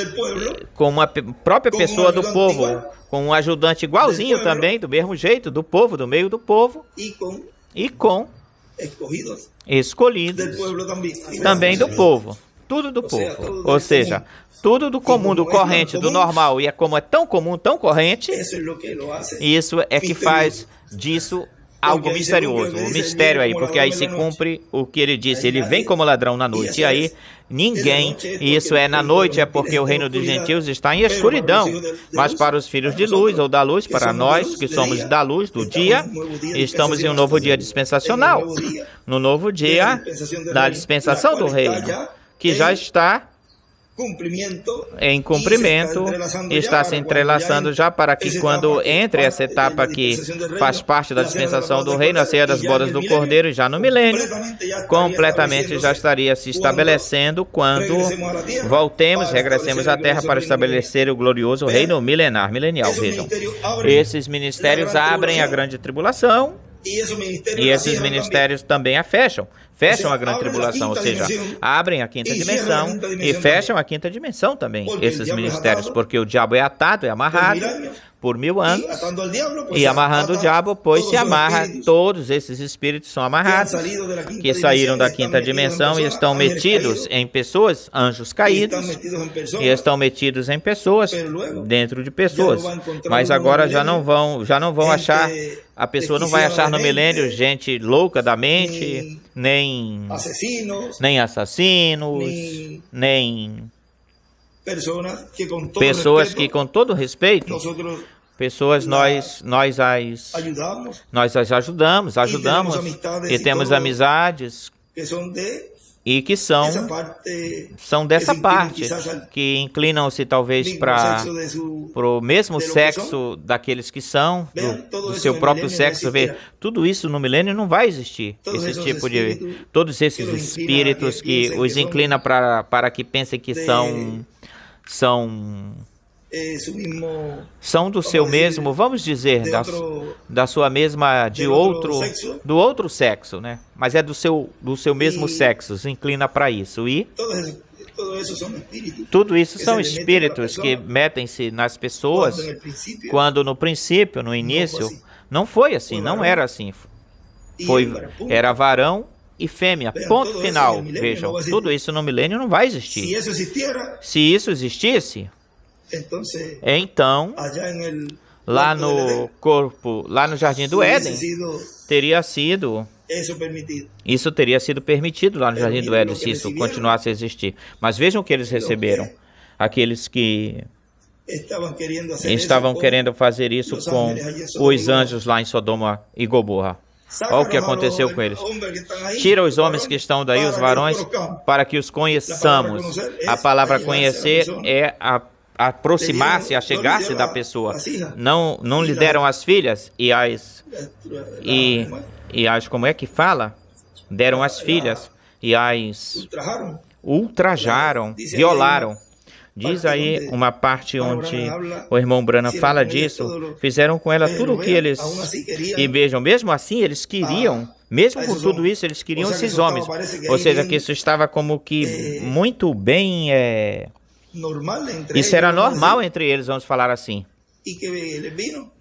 Speaker 1: com uma própria pessoa do povo, com um ajudante igualzinho também, do mesmo jeito, do povo, do meio do povo, e com escolhidos também do povo, tudo do povo, ou seja, tudo do comum, do corrente, do normal, e como é tão comum, tão corrente, isso é que faz disso algo misterioso, o mistério aí, porque aí se cumpre o que ele disse, ele vem como ladrão na noite, e aí ninguém, isso é na noite, é porque o reino dos gentios está em escuridão, mas para os filhos de luz, ou da luz, para nós que somos da luz, do dia, estamos em um novo dia dispensacional, no novo dia da dispensação do reino, que já está em cumprimento, está se entrelaçando já para que quando entre essa etapa que faz parte da dispensação do reino, a ceia das bodas do Cordeiro, já no milênio, completamente já estaria se estabelecendo quando voltemos, regressemos à Terra para estabelecer o glorioso reino milenial. Vejam, esses ministérios abrem a grande tribulação, e esses ministérios também a fecham a grande tribulação, ou seja, abrem a quinta dimensão e fecham a quinta dimensão também, esses ministérios, porque o diabo é atado, é amarrado por 1000 anos, e amarrando o diabo, pois se amarra, todos esses espíritos são amarrados, que saíram da quinta dimensão e estão metidos em pessoas, anjos caídos, e estão metidos em pessoas, dentro de pessoas, mas agora já não vão achar, a pessoa não vai achar no milênio gente louca da mente, nem assassinos, nem pessoas que com todo respeito, pessoas nós as ajudamos e temos amizades e que são dessa parte, que inclinam-se talvez para o mesmo sexo daqueles que são, do seu próprio sexo. Ver tudo isso no milênio não vai existir, esse tipo de... Todos esses espíritos que os inclinam para que pensem que são do seu mesmo, vamos dizer, da sua mesma, do outro sexo, né? Mas é do seu mesmo sexo, se inclina para isso. E tudo isso são espíritos que metem-se nas pessoas, quando no princípio, no início, não foi assim, não era assim. Era varão e fêmea, ponto final. Vejam, tudo isso no milênio não vai existir. Se isso existisse, então, lá no corpo, lá no Jardim do Éden, isso teria sido permitido lá no Jardim do Éden, se isso continuasse a existir. Mas vejam o que eles receberam, aqueles que estavam querendo fazer isso com os anjos lá em Sodoma e Gomorra. Olha o que aconteceu com eles. Tira os homens que estão daí, os varões, para que os conheçamos. A palavra conhecer é aproximar-se, achegar-se da pessoa. Não lhe deram as filhas e as como é que fala? Deram as filhas e as ultrajaram, violaram. Diz aí uma parte onde o irmão Branham fala disso. Fizeram com ela tudo o que eles... E vejam, mesmo assim, eles queriam... Mesmo com tudo isso, eles queriam esses homens. Ou seja, que isso estava como que muito bem... Isso era normal entre eles, vamos falar assim.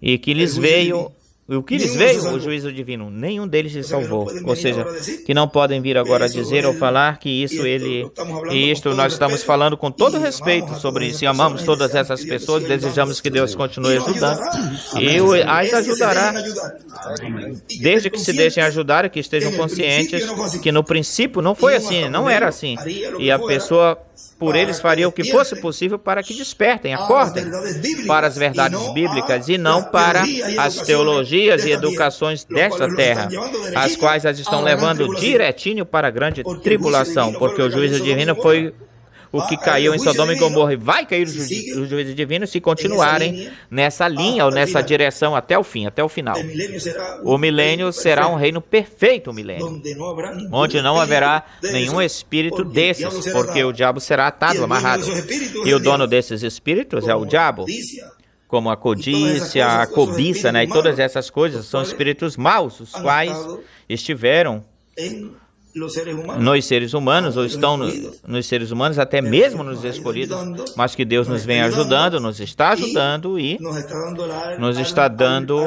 Speaker 1: E que lhes veio... O que lhes veio? O juízo divino. Nenhum deles se salvou. Ou seja, que não podem vir agora dizer ou falar que isso ele... E isto nós estamos falando com todo respeito sobre isso. E amamos todas essas pessoas, desejamos que Deus continue ajudando. E as ajudará. Desde que se deixem ajudar e que estejam conscientes que no princípio não foi assim, não era assim. E a pessoa... Por eles faria o que fosse possível para que despertem, acordem para as verdades bíblicas e não para as teologias e educações desta terra, as quais as estão levando direitinho para a grande tribulação, porque o juízo divino foi o que caiu em Sodoma e Gomorra, e vai cair o juízo divino se continuarem nessa linha ou nessa direção até o fim, até o final. O milênio será um reino perfeito, o milênio, onde não haverá nenhum espírito desses, porque o diabo será atado, amarrado. E o dono desses espíritos é o diabo. Como a codícia, a cobiça, né? E todas essas coisas são espíritos maus, os quais estiveram nos seres humanos, ou estão nos seres humanos, até mesmo nos escolhidos, mas que Deus nos vem ajudando, nos está ajudando e nos está dando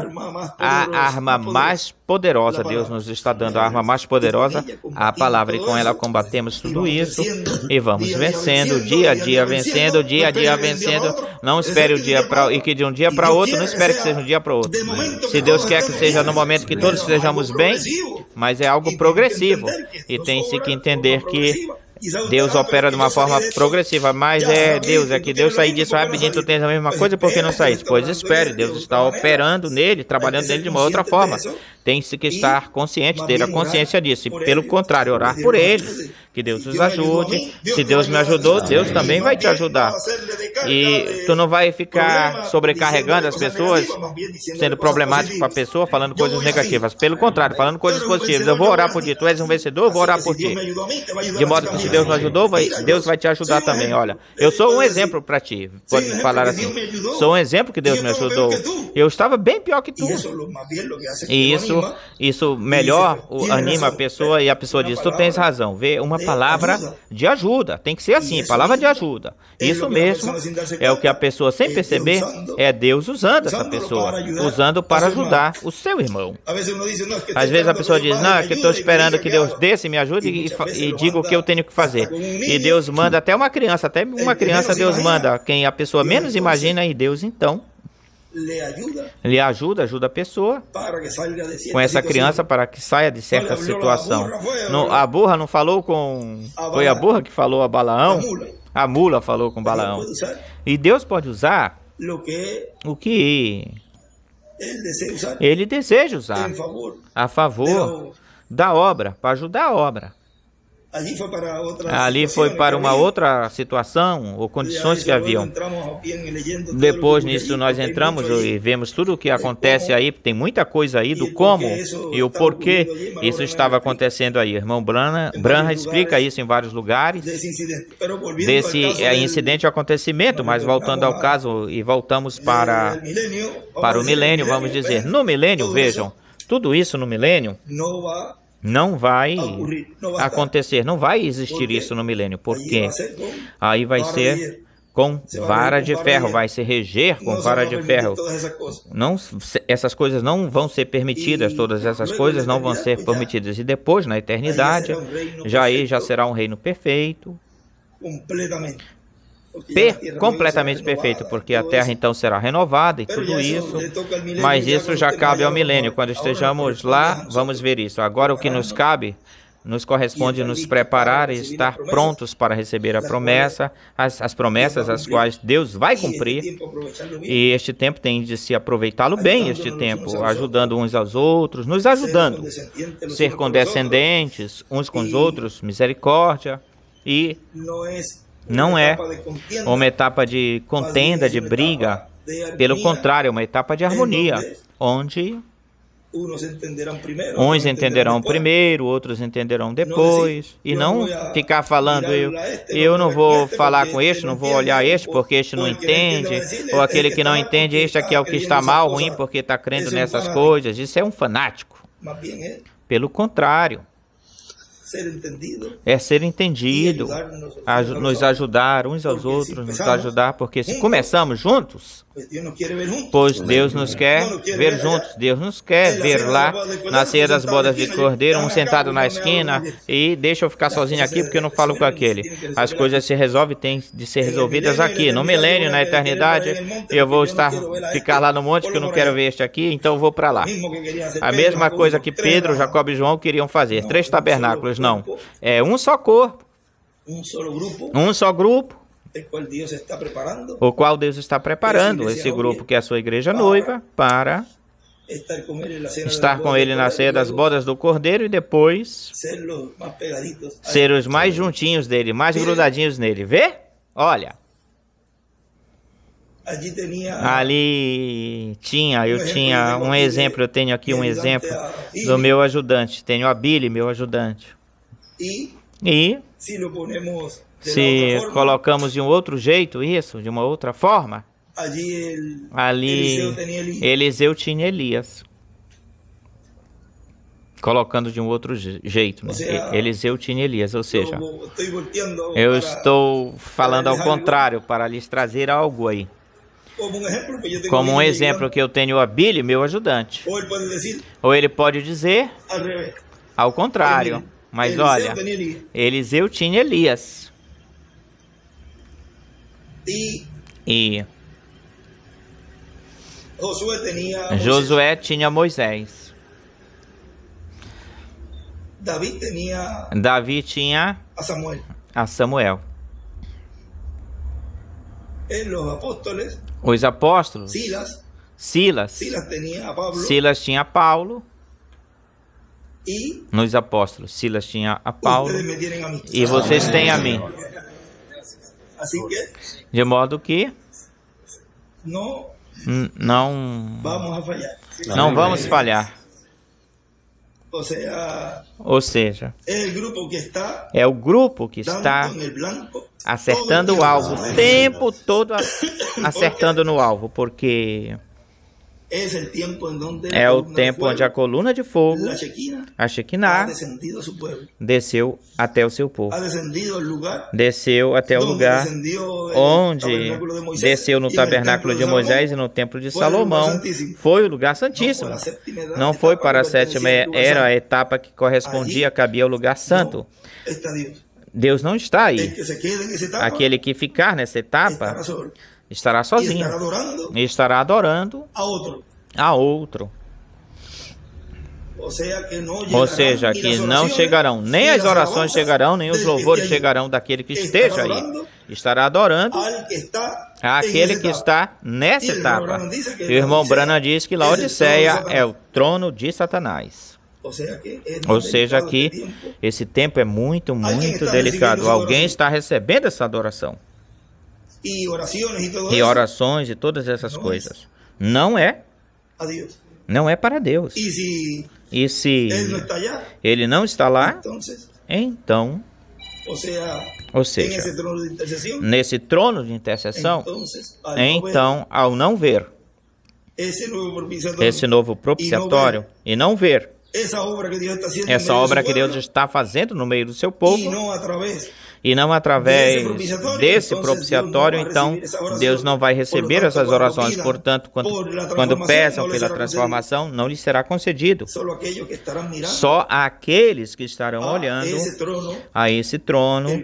Speaker 1: a arma mais poderosa. Deus nos está dando a arma mais poderosa, a palavra, e com ela combatemos tudo isso e vamos vencendo, dia a dia vencendo, dia a dia vencendo. Não espere o dia e que de um dia para outro, não espere que seja um dia para outro. Se Deus quer que seja no momento que todos estejamos bem, mas é algo progressivo. E tem-se que entender que Deus opera de uma forma progressiva, mas é que Deus sair disso rapidinho, tu tens a mesma coisa, por que não saísse? Pois espere, Deus está operando nele, trabalhando nele de uma outra forma. Tem-se que estar consciente, ter a consciência disso, e pelo contrário, orar por eles, que Deus os ajude. Se Deus me ajudou, Deus também vai te ajudar. E tu não vai ficar sobrecarregando as pessoas, sendo problemático para a pessoa, falando coisas negativas. Pelo contrário, falando coisas positivas. Eu vou orar por ti, tu és um vencedor, eu vou orar por ti. De modo que se Deus me ajudou, Deus vai te ajudar também. Olha, eu sou um exemplo para ti. Pode falar assim. Sou um exemplo que Deus me ajudou. Eu estava bem pior que tu. E isso melhor anima a pessoa, e a pessoa diz, tu tens razão. Vê uma palavra de ajuda. Tem que ser assim, palavra de ajuda. Isso mesmo é o que a pessoa, sem perceber, é Deus usando essa pessoa, usando para ajudar o seu irmão. Às vezes a pessoa diz, não, é que eu estou esperando que Deus desça e me ajude e diga o que eu tenho que fazer. E Deus manda até uma criança Deus manda, quem a pessoa menos imagina, e Deus então lhe ajuda a pessoa com essa criança para que saia de certa situação. A burra não falou com... Foi a burra que falou a Balaão? A mula falou com Balaão. E Deus pode usar o que Ele deseja usar a favor da obra, para ajudar a obra. Ali foi para uma outra situação ou condições que haviam. Depois nisso nós entramos e vemos tudo o que acontece aí. Tem muita coisa aí do como e o porquê isso estava acontecendo aí. O irmão Branham explica isso em vários lugares, desse incidente ou acontecimento. Mas voltando ao caso, e voltamos para o milênio, vamos dizer. No milênio, vejam, tudo isso no milênio não vai acontecer, não vai existir isso no milênio, porque aí vai ser com vara de ferro, vai se reger com vara de ferro. Não, essas coisas não vão ser permitidas, todas essas coisas não vão ser permitidas. E depois, na eternidade, já será um reino perfeito, completamente perfeito, porque a terra então será renovada e tudo isso, mas isso já cabe ao milênio. Quando estejamos lá, vamos ver isso. Agora o que nos cabe, nos corresponde nos preparar e estar prontos para receber a promessa, as promessas as quais Deus vai cumprir. E este tempo tem de se aproveitá-lo bem, este tempo, ajudando uns aos outros, nos ajudando, ser condescendentes uns com os outros, misericórdia, e não é uma etapa de contenda, de briga. Pelo contrário, é uma etapa de harmonia, onde Uns entenderão primeiro, outros entenderão depois. E não ficar falando, eu não vou falar com este, não vou olhar este, porque este não entende. Ou aquele que não entende, este aqui é o que está mal, ruim, porque está crendo nessas coisas. Isso é um fanático. Pelo contrário. É ser entendido, nos ajudar uns aos outros, nos ajudar, porque se começamos juntos, pois Deus nos quer ver juntos, Deus nos quer ver lá na ceia das bodas de Cordeiro, um sentado na esquina, e deixa eu ficar sozinho aqui porque eu não falo com aquele. As coisas se resolvem, têm de ser resolvidas aqui, no milênio, na eternidade. Eu vou ficar lá no monte que eu não quero ver este aqui, então eu vou para lá. A mesma coisa que Pedro, Jacob e João queriam fazer, 3 tabernáculos. Não, é um só corpo, um só grupo, o qual Deus está preparando, esse grupo que é a sua igreja noiva, para estar com ele na ceia das bodas do Cordeiro e depois ser os mais juntinhos dele, mais grudadinhos nele. Vê? Olha. Ali eu tinha um exemplo, eu tenho aqui um exemplo do meu ajudante, tenho a Billy, meu ajudante. E se colocamos de um outro jeito isso, de uma outra forma, ali Eliseu tinha Elias. Colocando de um outro jeito, né? Eliseu tinha Elias, ou seja, eu estou falando ao contrário para lhes trazer algo aí. Como um exemplo que eu tenho a Billy, meu ajudante. Ou ele pode dizer ao contrário. Mas olha, Eliseu tinha Elias. E Josué tinha Moisés. Davi tinha a Samuel. Os apóstolos, Silas tinha Paulo. Nos apóstolos, Silas tinha a Paulo e vocês têm a mim. De modo que não vamos falhar. Ou seja, é o grupo que está acertando o alvo, o tempo todo acertando no alvo, porque é o tempo onde a coluna de fogo, a Shekinah, desceu até o seu povo. Desceu até o lugar onde desceu no tabernáculo de Moisés e no templo de Salomão. Foi o lugar santíssimo. Não foi para a 7ª era a etapa que correspondia, cabia ao lugar santo. Deus não está aí. Aquele que ficar nessa etapa estará sozinho e estará adorando a outro. Ou seja, que não chegarão, nem as orações chegarão, nem os louvores chegarão daquele que esteja aí. Estará adorando aquele que está nessa etapa. E o irmão Branham diz que Laodiceia é o trono de Satanás. Ou seja, que esse tempo é muito, muito delicado. Alguém está recebendo essa adoração. E orações e todas essas coisas. Não é para Deus. E se ele não está lá, então, ou seja, nesse trono de intercessão, então, ao não ver esse novo propiciatório e não ver essa obra que Deus está fazendo no meio do seu povo, e não através desse propiciatório, então Deus não vai receber essas orações. Portanto, quando peçam pela transformação, não lhes será concedido. Só aqueles que estarão olhando a esse trono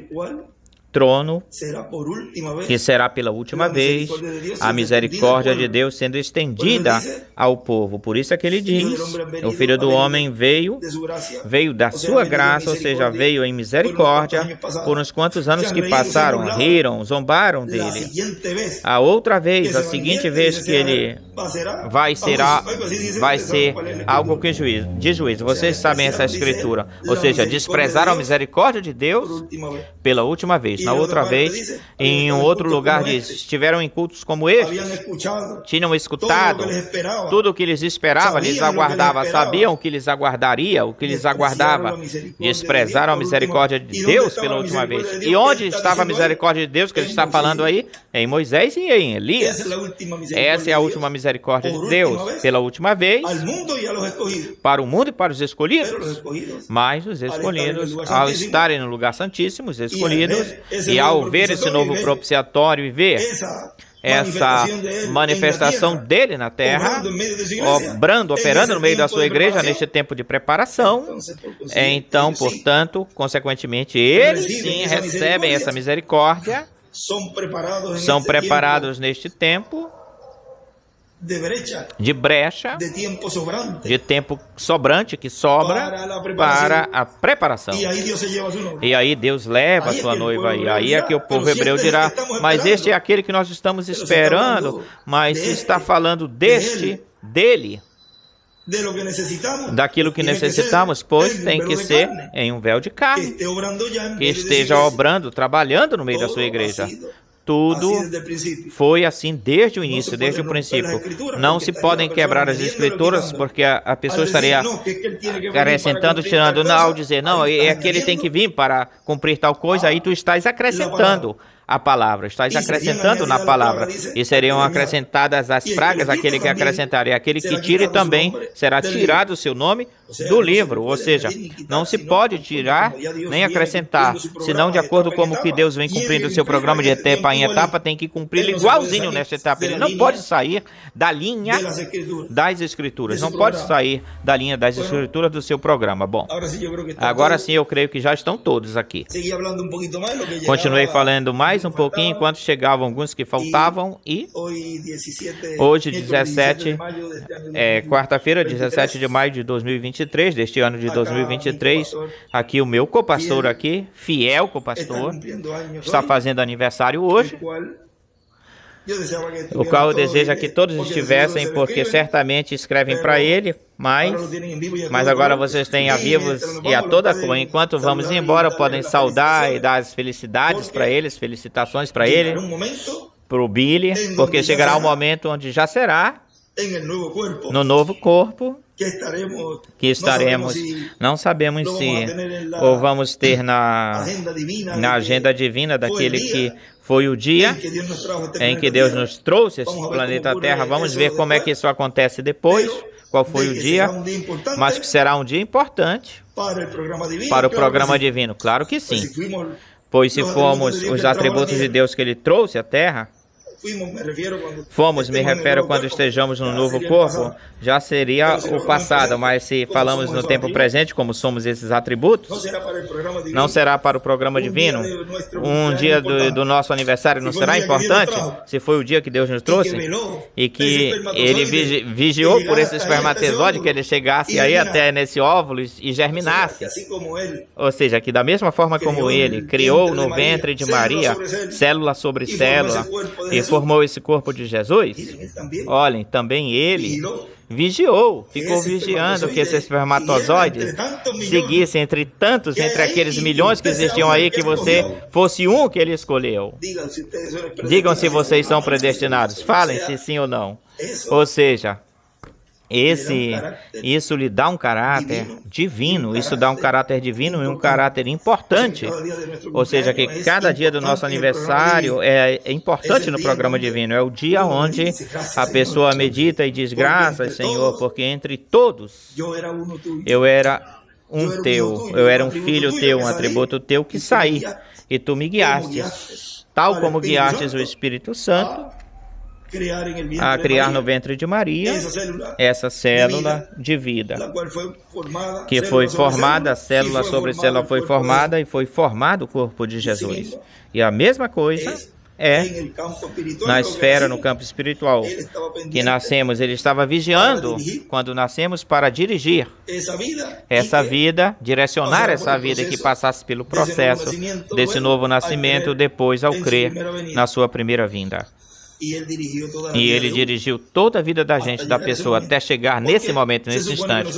Speaker 1: que será pela última vez a misericórdia de Deus sendo estendida ao povo. Por isso é que ele diz, o Filho do Homem veio da sua graça, ou seja, veio em misericórdia por uns quantos anos que passaram, riram, zombaram dele. A outra vez, a seguinte vez que ele vai ser algo que de juízo. Vocês sabem essa escritura. Ou seja, desprezaram a misericórdia de Deus pela última vez. Na outra vez, em um outro lugar diz, estiveram em cultos como estes, tinham escutado tudo o que lhes esperava, lhes aguardava, sabiam o que lhes aguardaria, o que lhes aguardava. Desprezaram a misericórdia de Deus pela última vez. E onde estava a misericórdia de Deus que ele está falando aí? Em Moisés e em Elias. Essa é a última misericórdia de Deus pela última vez para o mundo e para os escolhidos. Mas os escolhidos, ao estarem no lugar santíssimo, os escolhidos, e ao ver esse novo propiciatório e ver essa manifestação dele na terra, operando no meio da sua igreja neste tempo de preparação, então, portanto, consequentemente, eles sim recebem essa misericórdia, são preparados neste tempo de brecha, de tempo sobrante que sobra para a preparação. E aí Deus leva a sua noiva aí. Aí é que o povo hebreu dirá, mas este é aquele que nós estamos esperando, mas se está falando dele, daquilo que necessitamos, pois tem que ser em um véu de carne, que esteja obrando, trabalhando no meio da sua igreja. Tudo foi assim desde o início, desde o princípio. Não se podem quebrar as escrituras, porque a pessoa estaria acrescentando, tirando, não, ao dizer, não, é aquele tem que vir para cumprir tal coisa, aí tu estás acrescentando a palavra, estás acrescentando na palavra, e seriam acrescentadas as pragas, aquele que acrescentar, e aquele que tire também será tirado o seu nome do livro, ou seja, não se pode tirar nem acrescentar, senão de acordo com o que Deus vem cumprindo o seu programa de etapa em etapa, tem que cumprir igualzinho nesta etapa, ele não pode sair da linha das escrituras, não pode sair da linha das escrituras do seu programa. Bom, agora sim eu creio que já estão todos aqui. Continuei falando mais um pouquinho enquanto chegavam alguns que faltavam e hoje, 17, quarta-feira, 17 de maio de 2023, deste ano de 2023, aqui o meu copastor aqui, fiel copastor, está fazendo aniversário hoje, o qual eu desejo que todos estivessem, porque certamente escrevem para ele, mas agora vocês têm a vivos e a toda cor. Enquanto vamos embora, podem saudar e dar as felicidades para eles, felicitações para ele, para o Billy, porque chegará um momento onde já será no novo corpo, que estaremos, não sabemos se ou vamos ter na agenda divina daquele que foi o dia em que Deus nos trouxe esse planeta Terra. Vamos ver como é que isso acontece depois, qual foi o dia, mas que será um dia importante para o programa divino. Claro que sim, pois se formos os atributos de Deus que Ele trouxe à Terra, me refiro quando estejamos no novo corpo, já seria o passado, mas se falamos no tempo presente, como somos esses atributos, não será para o programa divino. Um dia do nosso aniversário não será importante, se foi o dia que Deus nos trouxe, e que Ele vigiou por esse espermatozoide, que ele chegasse aí até nesse óvulo e germinasse. Ou seja, que da mesma forma como Ele criou no ventre de Maria, célula sobre célula, e formou esse corpo de Jesus, olhem, também Ele vigiou, ficou vigiando que esse espermatozoide seguisse entre tantos, entre aqueles milhões que existiam aí, que você fosse um que Ele escolheu. Digam se vocês são predestinados, falem se sim ou não. Ou seja, isso lhe dá um caráter divino, isso dá um caráter divino e um caráter importante. Ou seja, que cada dia do nosso aniversário é importante no programa divino. É o dia onde a pessoa medita e diz graças, Senhor, porque entre todos eu era um teu, eu era um filho teu, um atributo teu que saí e tu me guiaste, tal como guiastes o Espírito Santo a criar no ventre de Maria essa célula de vida, que foi formada, célula sobre célula foi formada e foi formado o corpo de Jesus. E a mesma coisa é na esfera, no campo espiritual, que nascemos. Ele estava vigiando quando nascemos para dirigir essa vida, direcionar essa vida que passasse pelo processo desse novo nascimento depois ao crer na sua primeira vinda. E ele dirigiu toda a vida da gente, da pessoa, até chegar nesse momento, nesse instante.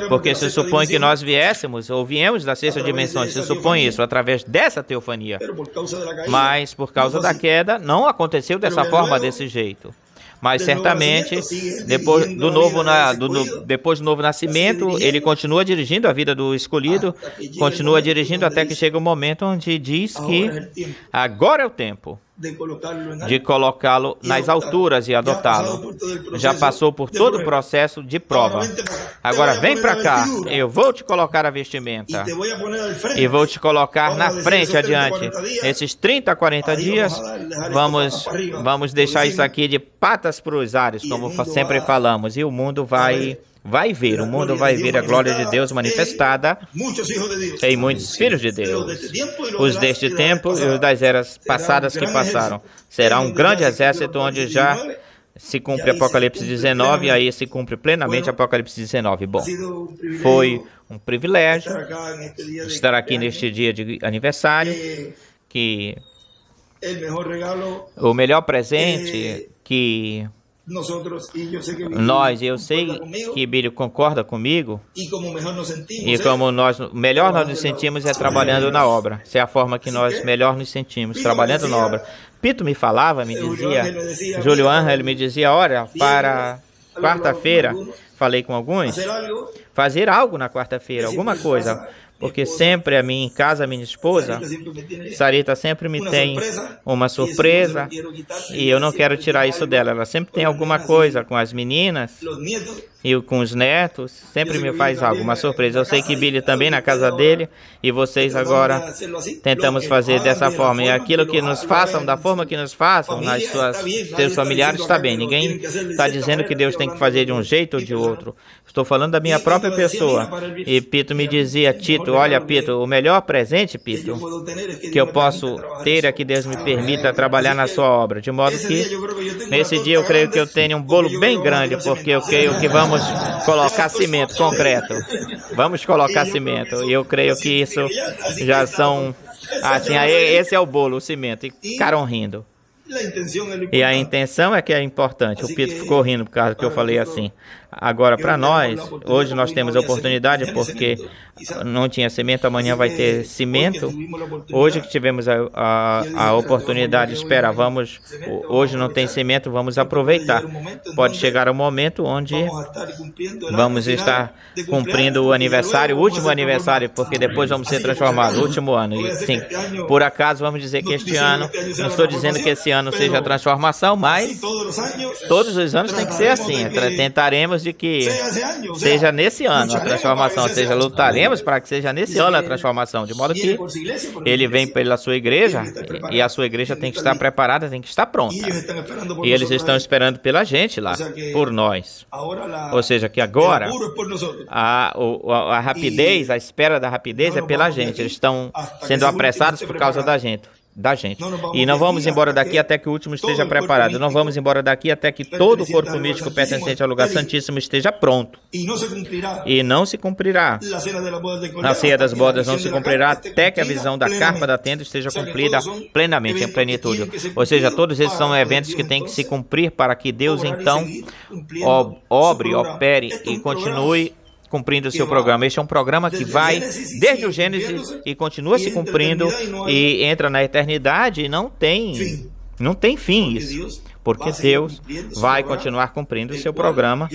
Speaker 1: Porque se supõe que nós viéssemos, ou viemos da sexta dimensão, se supõe isso, através dessa teofania. Mas, por causa da queda, não aconteceu dessa forma, desse jeito. Mas certamente, depois do novo nascimento, ele continua dirigindo a vida do escolhido, continua dirigindo até que chega o momento onde diz que agora é o tempo de colocá-lo nas alturas e adotá-lo. Já passou por todo o processo de prova. Agora vem para cá, eu vou te colocar a vestimenta e vou te colocar na frente, adiante. Nesses 30 a 40 dias, vamos deixar isso aqui de patas para os ares, como sempre falamos, e o mundo vai ver a glória de Deus manifestada em muitos filhos de Deus. Os deste tempo e os das eras passadas que passaram. Será um grande exército onde já se cumpre Apocalipse 19 e aí se cumpre plenamente Apocalipse 19. Bom, foi um privilégio estar aqui neste dia de aniversário, que o melhor presente que eu sei que Bílio concorda comigo, e como melhor nós nos sentimos é trabalhando na obra. Essa é a forma que nós melhor nos sentimos, trabalhando na obra. Pito me falava, me dizia, Júlio Ángel me dizia, olha, para quarta-feira, falei com alguns, fazer algo na quarta-feira, alguma coisa. Porque sempre a mim em casa, a minha esposa, Sarita sempre me tem uma surpresa e eu não quero tirar isso dela. Ela sempre tem alguma coisa com as meninas e com os netos, sempre me faz algo, uma surpresa. Eu sei que Billy também na casa dele e vocês agora tentamos fazer dessa forma. E aquilo que nos façam, da forma que nos façam, nas seus familiares, está bem. Ninguém está dizendo que Deus tem que fazer de um jeito ou de outro. Estou falando da minha própria pessoa. E Pito me dizia, Tito, olha Pito, o melhor presente, Pito, que eu posso ter é que Deus me permita trabalhar na sua obra. De modo que, nesse dia eu creio que eu tenho um bolo bem grande, porque eu creio que vamos colocar cimento concreto. Vamos colocar cimento. E eu creio que isso já são... Assim, esse é o bolo, o cimento. E ficaram rindo. E a intenção é que é importante. O Pito ficou rindo por causa que eu falei assim. Agora, para nós, hoje nós temos a oportunidade, porque não tinha cimento, amanhã vai ter cimento. Hoje que tivemos a oportunidade, hoje não tem cimento, vamos aproveitar. Pode chegar o momento onde vamos estar cumprindo o aniversário, o último aniversário, porque depois vamos ser transformados, o último ano. E sim, por acaso vamos dizer que este ano, não estou dizendo que esse ano seja a transformação, mas todos os anos tem que ser assim. Tentaremos de que seja nesse ano a transformação, ou seja, lutaremos para que seja nesse ano a transformação, de modo que ele vem pela sua igreja e a sua igreja tem que estar preparada, tem que estar pronta. E eles estão esperando pela gente lá, por nós. Ou seja, que agora a rapidez, a espera da rapidez é pela gente. Eles estão sendo apressados por causa da gente. E não vamos embora daqui até que o último esteja preparado. Não vamos embora daqui até que todo o corpo místico pertencente ao lugar santíssimo esteja pronto. E não se cumprirá. A ceia das bodas não se cumprirá até que a visão da carpa da tenda esteja cumprida plenamente, em plenitude. Ou seja, todos esses são eventos que têm que se cumprir para que Deus então opere e continue cumprindo o seu programa. Este é um programa que vai desde o Gênesis e continua se cumprindo e entra na eternidade e não tem fim isso. Porque Deus vai continuar cumprindo o seu programa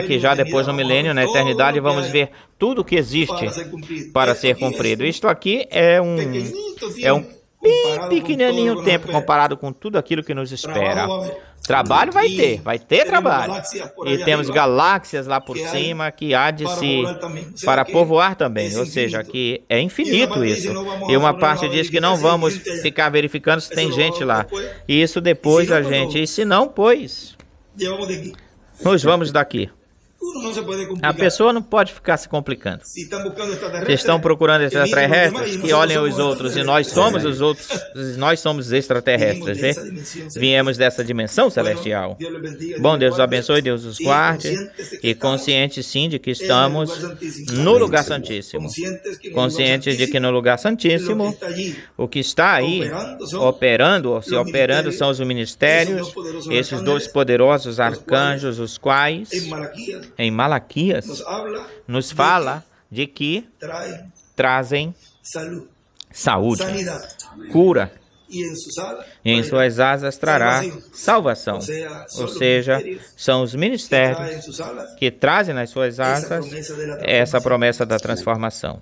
Speaker 1: que já depois no milênio, na eternidade, vamos ver tudo o que existe para ser cumprido. Isto aqui é um bem pequenininho tempo comparado com tudo aquilo que nos espera. Trabalho vai ter trabalho. E temos galáxias lá por cima que há de para povoar também, ou seja, que é infinito isso. E uma parte diz que não vamos ficar verificando se tem gente lá. E isso depois a gente, e se não, pois, nos vamos daqui. A pessoa não pode ficar se complicando. Se estão procurando extraterrestres, que olhem os outros, e nós somos os outros, nós somos extraterrestres, vê? Viemos dessa dimensão celestial. Bom, Deus os abençoe, Deus os guarde, e conscientes sim de que estamos no lugar santíssimo. Conscientes de que no lugar santíssimo, o que está aí, operando, se operando, são os ministérios, esses dois poderosos arcanjos, os quais, em Malaquias, nos fala de que trazem saúde, cura, e em suas asas trará salvação. Ou seja, são os ministérios que trazem nas suas asas essa promessa da transformação.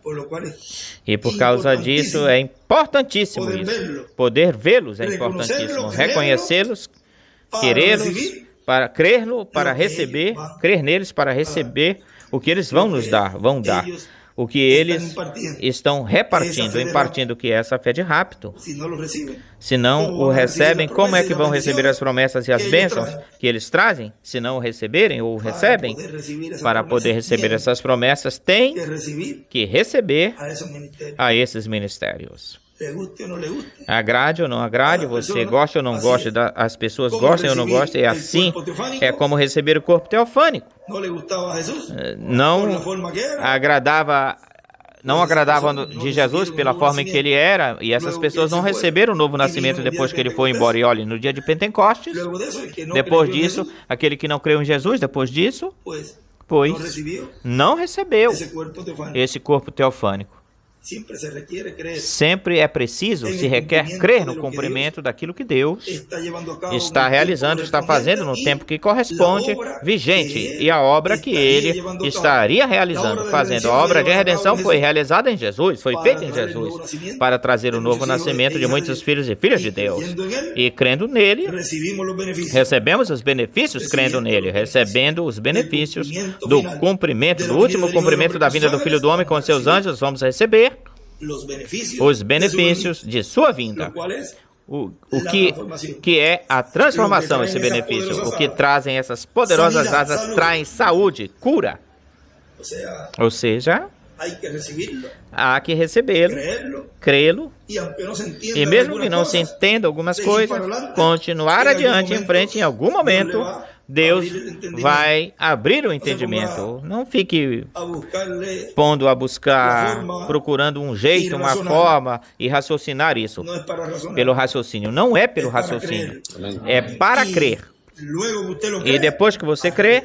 Speaker 1: E por causa disso é importantíssimo isso. Poder vê-los é importantíssimo. Reconhecê-los, querê-los, para crer-lo, para receber, crer neles para receber o que eles vão nos dar, o que eles estão repartindo, impartindo, que é essa fé de rapto. Se não o recebem, como é que vão receber as promessas e as bênçãos que eles trazem? Se não o receberem ou recebem, para poder receber essas promessas, tem que receber a esses ministérios. Agrade ou não agrade, você gosta ou não gosta, as pessoas gostam ou não gostam, é assim, é como receber o corpo teofânico. Não agradava de Jesus pela forma em que ele era, e essas pessoas não receberam o novo nascimento depois que ele foi embora. E olha, no dia de Pentecostes, depois disso, aquele que não creu em Jesus, depois disso, pois não recebeu esse corpo teofânico. Sempre é preciso, se requer crer no cumprimento daquilo que Deus está realizando, está fazendo no tempo que corresponde, vigente, e a obra que Ele estaria realizando, fazendo. A obra de redenção foi realizada em Jesus, foi feita em Jesus, para trazer o novo nascimento de muitos filhos e filhas de Deus. E crendo nele, recebemos os benefícios, crendo nele, recebendo os benefícios do cumprimento, do último cumprimento da vinda do Filho do Homem com seus anjos, vamos receber os benefícios de sua vinda. O que é a transformação, esse benefício? O que trazem essas poderosas asas, traem saúde, cura. Ou seja, há que recebê-lo, crê-lo, e mesmo que não se entenda algumas coisas, continuar adiante em frente em algum momento. Deus vai abrir o entendimento. Não fique pondo a buscar, procurando um jeito, uma forma e raciocinar isso pelo raciocínio. Não é pelo raciocínio, é para crer. E depois que você crê,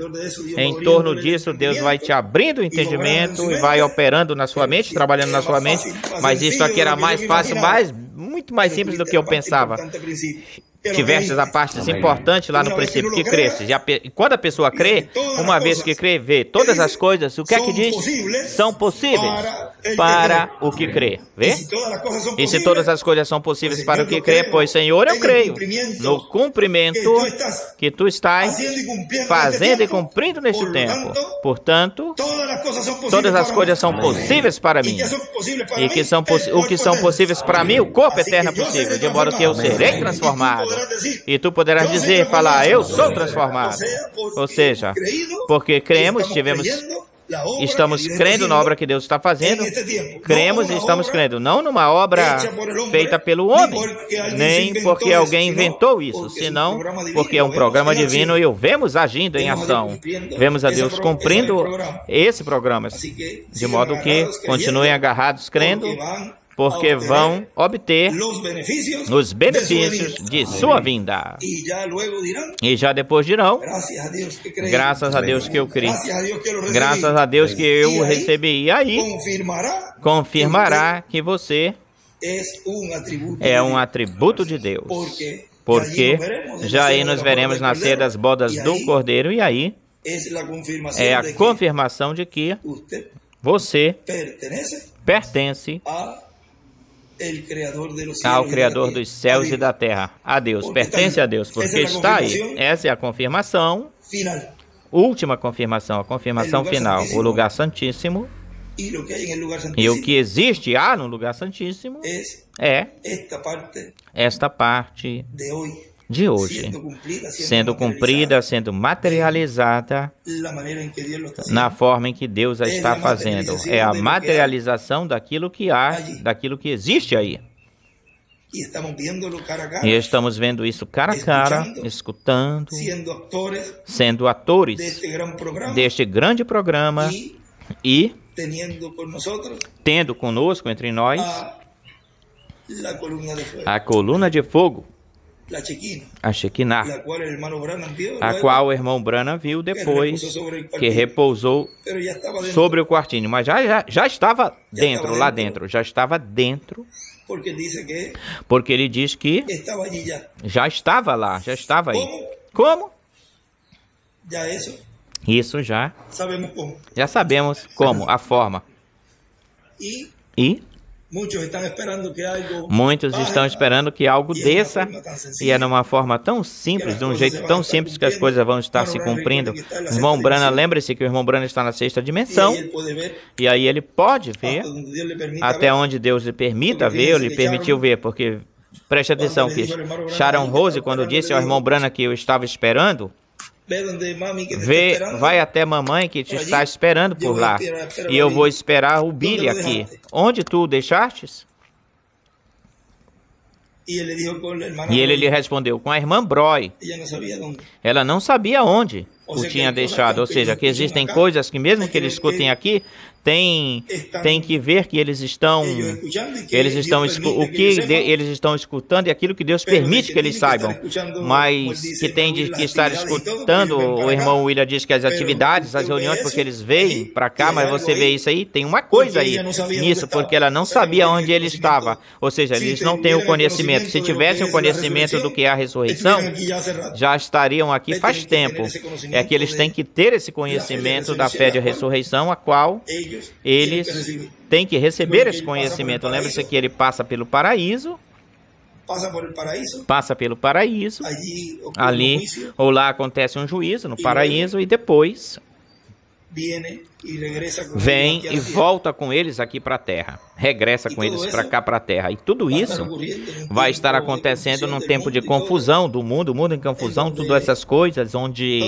Speaker 1: em torno disso, Deus vai te abrindo o entendimento e vai operando na sua mente, trabalhando na sua mente. Mas isso aqui era mais fácil, muito mais simples do que eu pensava. Tiveste a parte importante lá no princípio, que cresces. E quando a pessoa crê, uma vez que crê, vê todas as coisas, o que é que diz? São possíveis para o que crê. Vê? E se todas as coisas são possíveis para o que crê, pois, Senhor, eu creio no cumprimento que tu estás fazendo e cumprindo neste tempo. Portanto, todas as coisas são possíveis para mim. E o que são possíveis para mim, o corpo eterno é possível, de modo que eu serei transformado. E tu poderás dizer, falar, eu sou transformado. Ou seja, porque cremos, estamos crendo na obra que Deus está fazendo, cremos e estamos crendo, não numa obra feita pelo homem, nem porque alguém inventou isso, senão porque é um programa divino e o vemos agindo em ação. Vemos a Deus cumprindo esse programa, de modo que continuem agarrados crendo, porque vão obter os benefícios de sua vinda. E já depois dirão, graças a Deus que eu criei, graças a Deus que eu recebi. E aí, confirmará que você é um atributo de Deus. Porque já aí nos veremos nascer das bodas do Cordeiro, e aí é a confirmação de que você pertence ao Criador dos céus e da terra, a Deus, pertence a Deus, porque está aí. Essa é a confirmação, última confirmação, a confirmação final, o lugar santíssimo. E o que existe no lugar santíssimo é esta parte de hoje, sendo cumprida, sendo materializada na forma em que Deus a está fazendo. É a materialização daquilo que há, daquilo que existe aí. E estamos vendo isso cara a cara, escutando, sendo atores deste grande programa e tendo conosco, entre nós, a coluna de fogo, a Shekinah, a qual o irmão Branham viu depois que repousou sobre o quartinho. Mas já estava dentro, lá dentro, já estava dentro, porque ele diz que já estava lá, já estava aí. Como? Isso já sabemos como, a forma. E muitos estão esperando que algo desça, e é numa forma tão simples, de um jeito tão simples que as coisas vão estar se cumprindo. O irmão Branham, lembre-se que o irmão Branham está na sexta dimensão, e aí ele pode ver até onde Deus lhe permita ver, ou lhe permitiu ver, porque preste atenção que Sharon Rose, quando disse ao irmão Branham que eu estava esperando, vai até mamãe que te está esperando por lá, e eu vou esperar o Billy aqui. Onde tu o deixastes? E ele lhe respondeu, com a irmã Broy. Ela não sabia onde o tinha deixado, ou seja, que existem coisas que mesmo que eles escutem aqui, tem que ver que eles estão escutando e aquilo que Deus permite que eles saibam, mas que tem de que estar escutando. O irmão William diz que as atividades, as reuniões, porque eles veem para cá, mas você vê isso aí, tem uma coisa aí nisso, porque ela não sabia onde ele estava, ou seja, eles não têm o conhecimento. Se tivessem o conhecimento do que é a ressurreição, já estariam aqui faz tempo. É que eles têm que ter esse conhecimento da fé de ressurreição, a qual eles têm que receber esse conhecimento. Lembre-se que ele passa pelo paraíso, ali ou lá acontece um juízo no paraíso, e depois vem e volta com eles aqui para a terra, regressa com eles para cá para a terra, e tudo isso vai estar acontecendo num tempo de confusão do mundo, o mundo em confusão, todas essas coisas, onde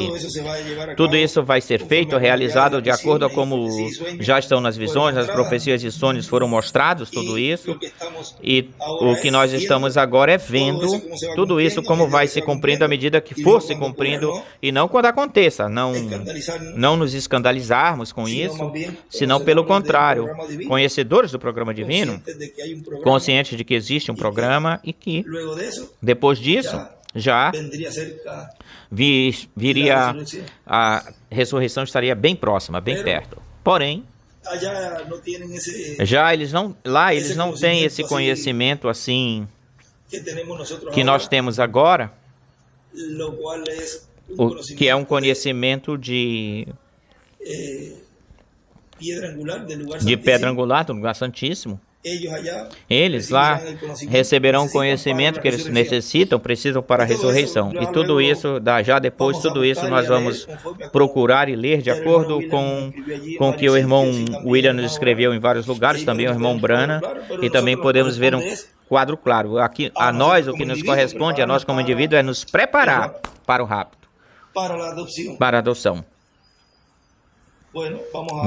Speaker 1: tudo isso vai ser feito, realizado de acordo a como já estão nas visões, nas profecias e sonhos foram mostrados, tudo isso, e o que nós estamos agora é vendo tudo isso como vai se cumprindo à medida que for se cumprindo, e não quando aconteça, não nos escandalizarmos com isso, senão pelo contrário, conhecedores do programa divino, conscientes de que existe um programa e que depois disso já viria a ressurreição, estaria bem próxima, bem perto. Porém, eles não têm esse conhecimento assim que nós temos agora, que é um conhecimento de pedra angular do lugar santíssimo. Eles lá receberão o conhecimento que eles necessitam, precisam para a ressurreição. E tudo isso, já depois, tudo isso nós vamos procurar e ler de acordo com o que o irmão William nos escreveu em vários lugares, também o irmão Branham, e também podemos ver um quadro claro. Aqui, a nós, o que nos corresponde, a nós como indivíduo, é nos preparar para o rapto, para a adoção.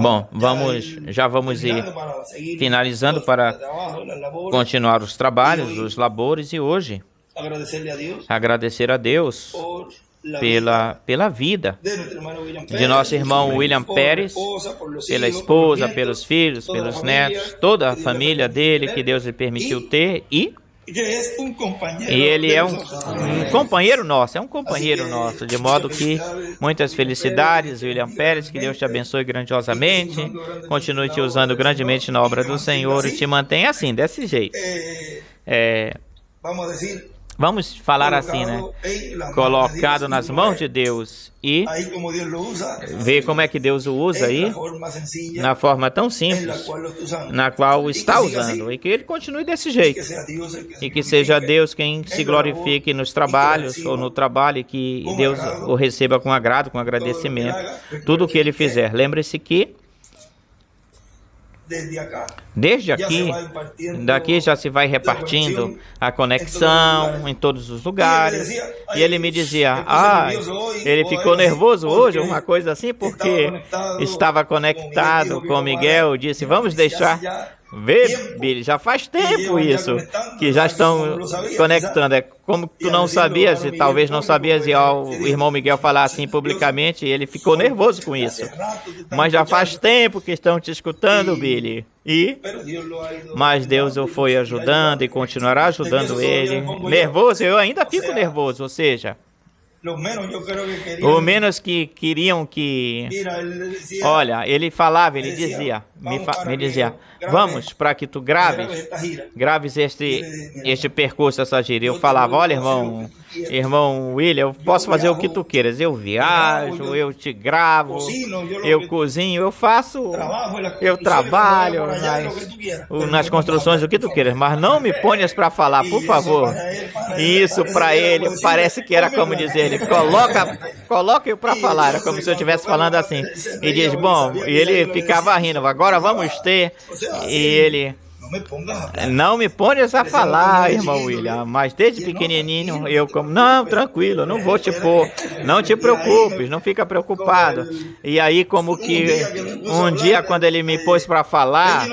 Speaker 1: Bom, já vamos ir finalizando para continuar os trabalhos, os labores, e hoje agradecer a Deus pela vida de nosso irmão William Pérez, pela esposa, pelos filhos, pelos netos, toda a família dele que Deus lhe permitiu ter, e ele é um companheiro nosso, de modo que muitas felicidades, William Pérez, que Deus te abençoe grandiosamente, continue te usando grandemente na obra do Senhor e te mantenha assim, desse jeito. Vamos falar assim, né? Colocado nas mãos de Deus, e ver como é que Deus o usa aí, na forma tão simples, na qual o está usando, e que ele continue desse jeito, e que seja Deus quem se glorifique nos trabalhos, ou no trabalho, e que Deus o receba com agrado, com agradecimento, tudo o que ele fizer. Lembre-se que Desde aqui, daqui já se vai repartindo a conexão em todos os lugares. E ele me dizia, ele ficou nervoso hoje, uma coisa assim, porque estava conectado com Miguel. Disse, vamos deixar ver, Billy, já faz tempo isso, que já estão conectando. É como tu não sabias, e talvez não sabias, e ao irmão Miguel falar assim publicamente, ele ficou nervoso com isso. Mas já faz tempo que estão te escutando, Billy. Mas Deus o foi ajudando e continuará ajudando ele. Nervoso, eu ainda fico nervoso, ou seja, o menos que queriam que... Olha, ele falava, ele dizia, me dizia, vamos para que tu graves este percurso, essa gira. Eu falava, olha, irmão William, eu posso fazer o que tu queiras. Eu viajo, eu te gravo, eu cozinho, eu faço, eu trabalho nas construções, o que tu queiras. Mas não me ponhas para falar, por favor. E isso para ele parece que era como dizer, ele coloca eu para falar, era como se eu estivesse falando assim. E diz, bom, e ele ficava rindo, agora vamos ter. E ele, não me ponhas a falar, irmão William, mas desde pequenininho eu como, não, tranquilo, não vou te pôr, não te preocupes, não fica preocupado. E aí como que um dia quando ele me pôs para falar,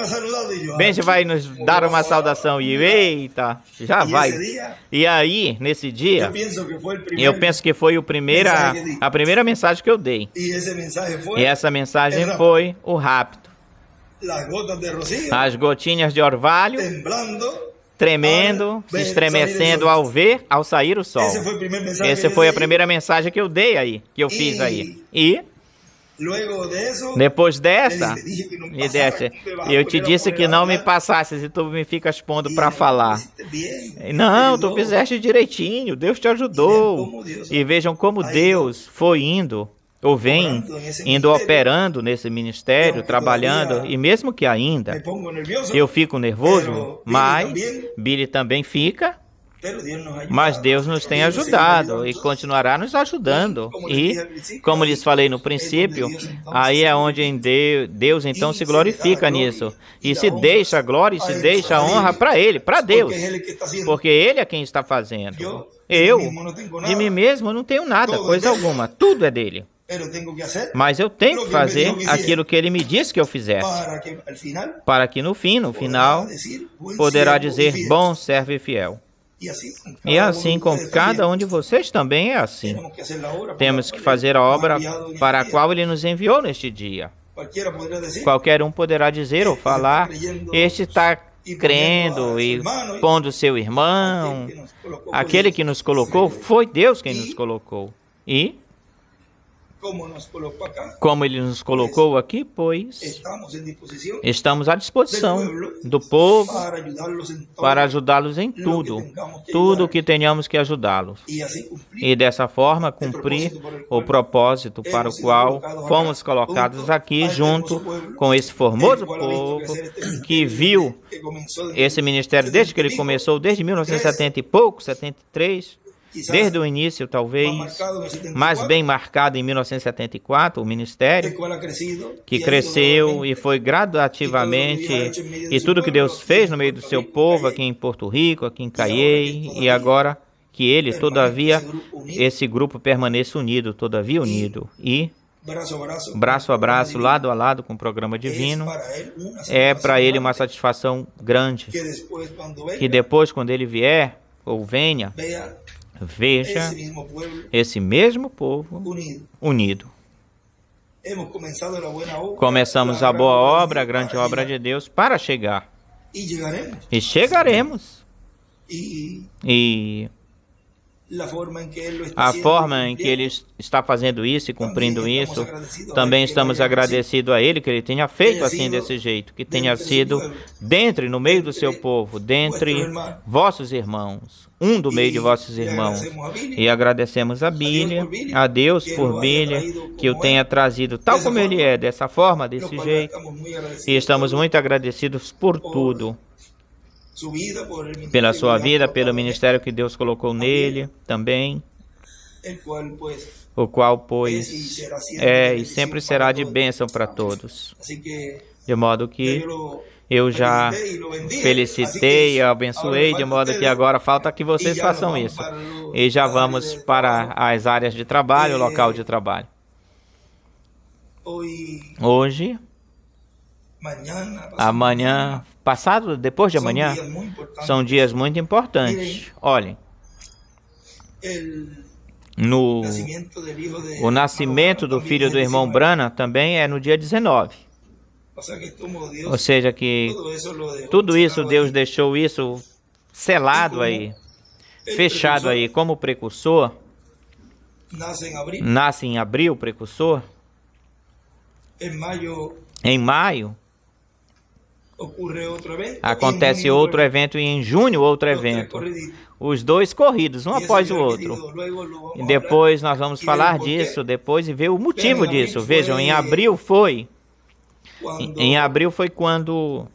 Speaker 1: Benji vai nos dar uma saudação e eita, já vai. E aí, nesse dia, eu penso que foi a primeira mensagem que eu dei. E essa mensagem foi o rapto. As gotinhas de orvalho tremendo, se estremecendo ao sair o sol. Essa foi a primeira mensagem que eu dei aí, que eu fiz aí. E depois dessa, eu te disse que não me passasses e tu me ficas pondo para falar. Não, tu fizeste direitinho, Deus te ajudou. E vejam como Deus foi indo, ou vem indo operando nesse ministério, trabalhando, e mesmo que ainda eu fico nervoso, mas Billy também fica, mas Deus nos tem ajudado e continuará nos ajudando. E, como lhes falei no princípio, aí é onde Deus então se glorifica nisso. E se deixa a glória e se deixa a honra para Ele, para Deus, porque Ele é quem está fazendo. Eu, de mim mesmo, não tenho nada, coisa alguma, tudo é dele. Mas eu tenho que fazer aquilo que ele me disse que eu fizesse, para que no final, poderá dizer, bom servo e fiel. E assim com cada um de vocês também é assim. Temos que fazer a obra para a qual ele nos enviou neste dia. Qualquer um poderá dizer ou falar, este está crendo e pondo seu irmão. Aquele que nos colocou, foi Deus quem nos colocou. E como ele nos colocou aqui, pois estamos à disposição do povo para ajudá-los em tudo o que tenhamos que ajudá-los. E dessa forma cumprir o propósito para o qual fomos colocados aqui junto com esse formoso povo que viu esse ministério desde que ele começou, desde 1970 e pouco, 73, desde o início, talvez, mais bem marcado em 1974, o ministério, que cresceu e foi gradativamente, e tudo que Deus fez no meio do seu povo, aqui em Porto Rico, aqui em Caiei, e agora que ele, todavia, esse grupo permaneça unido, todavia unido, e braço a braço, lado a lado com o programa divino, é para ele uma satisfação grande, que depois, quando ele vier, ou venha, veja esse mesmo povo unido. Começamos a boa obra, a grande obra de Deus para chegar. E chegaremos. E a forma em que Ele está fazendo isso e cumprindo isso, também estamos agradecidos a Ele que Ele tenha feito assim desse jeito, que tenha sido dentre, no meio do seu povo, dentre vossos irmãos, um do meio de vossos irmãos. E agradecemos a Billy, a Deus por Billy, que o tenha trazido tal como ele é, dessa forma, desse jeito. E estamos muito agradecidos por tudo. Pela sua vida, pelo ministério que Deus colocou nele também, o qual, pois, é e sempre será de bênção para todos. De modo que eu já felicitei e abençoei, de modo que agora falta que vocês façam isso. E já vamos para as áreas de trabalho, local de trabalho. Hoje, amanhã, passado, depois de amanhã, são dias muito importantes. Olhem, o nascimento do filho do irmão Branham também é no dia 19. Ou seja que tudo isso, Deus deixou isso selado aí, fechado aí, como precursor. Nasce em abril, precursor. Em maio, acontece outro evento e em junho outro evento. Os dois corridos, um após o outro. E depois nós vamos falar disso depois e ver o motivo disso. Vejam, em abril foi quando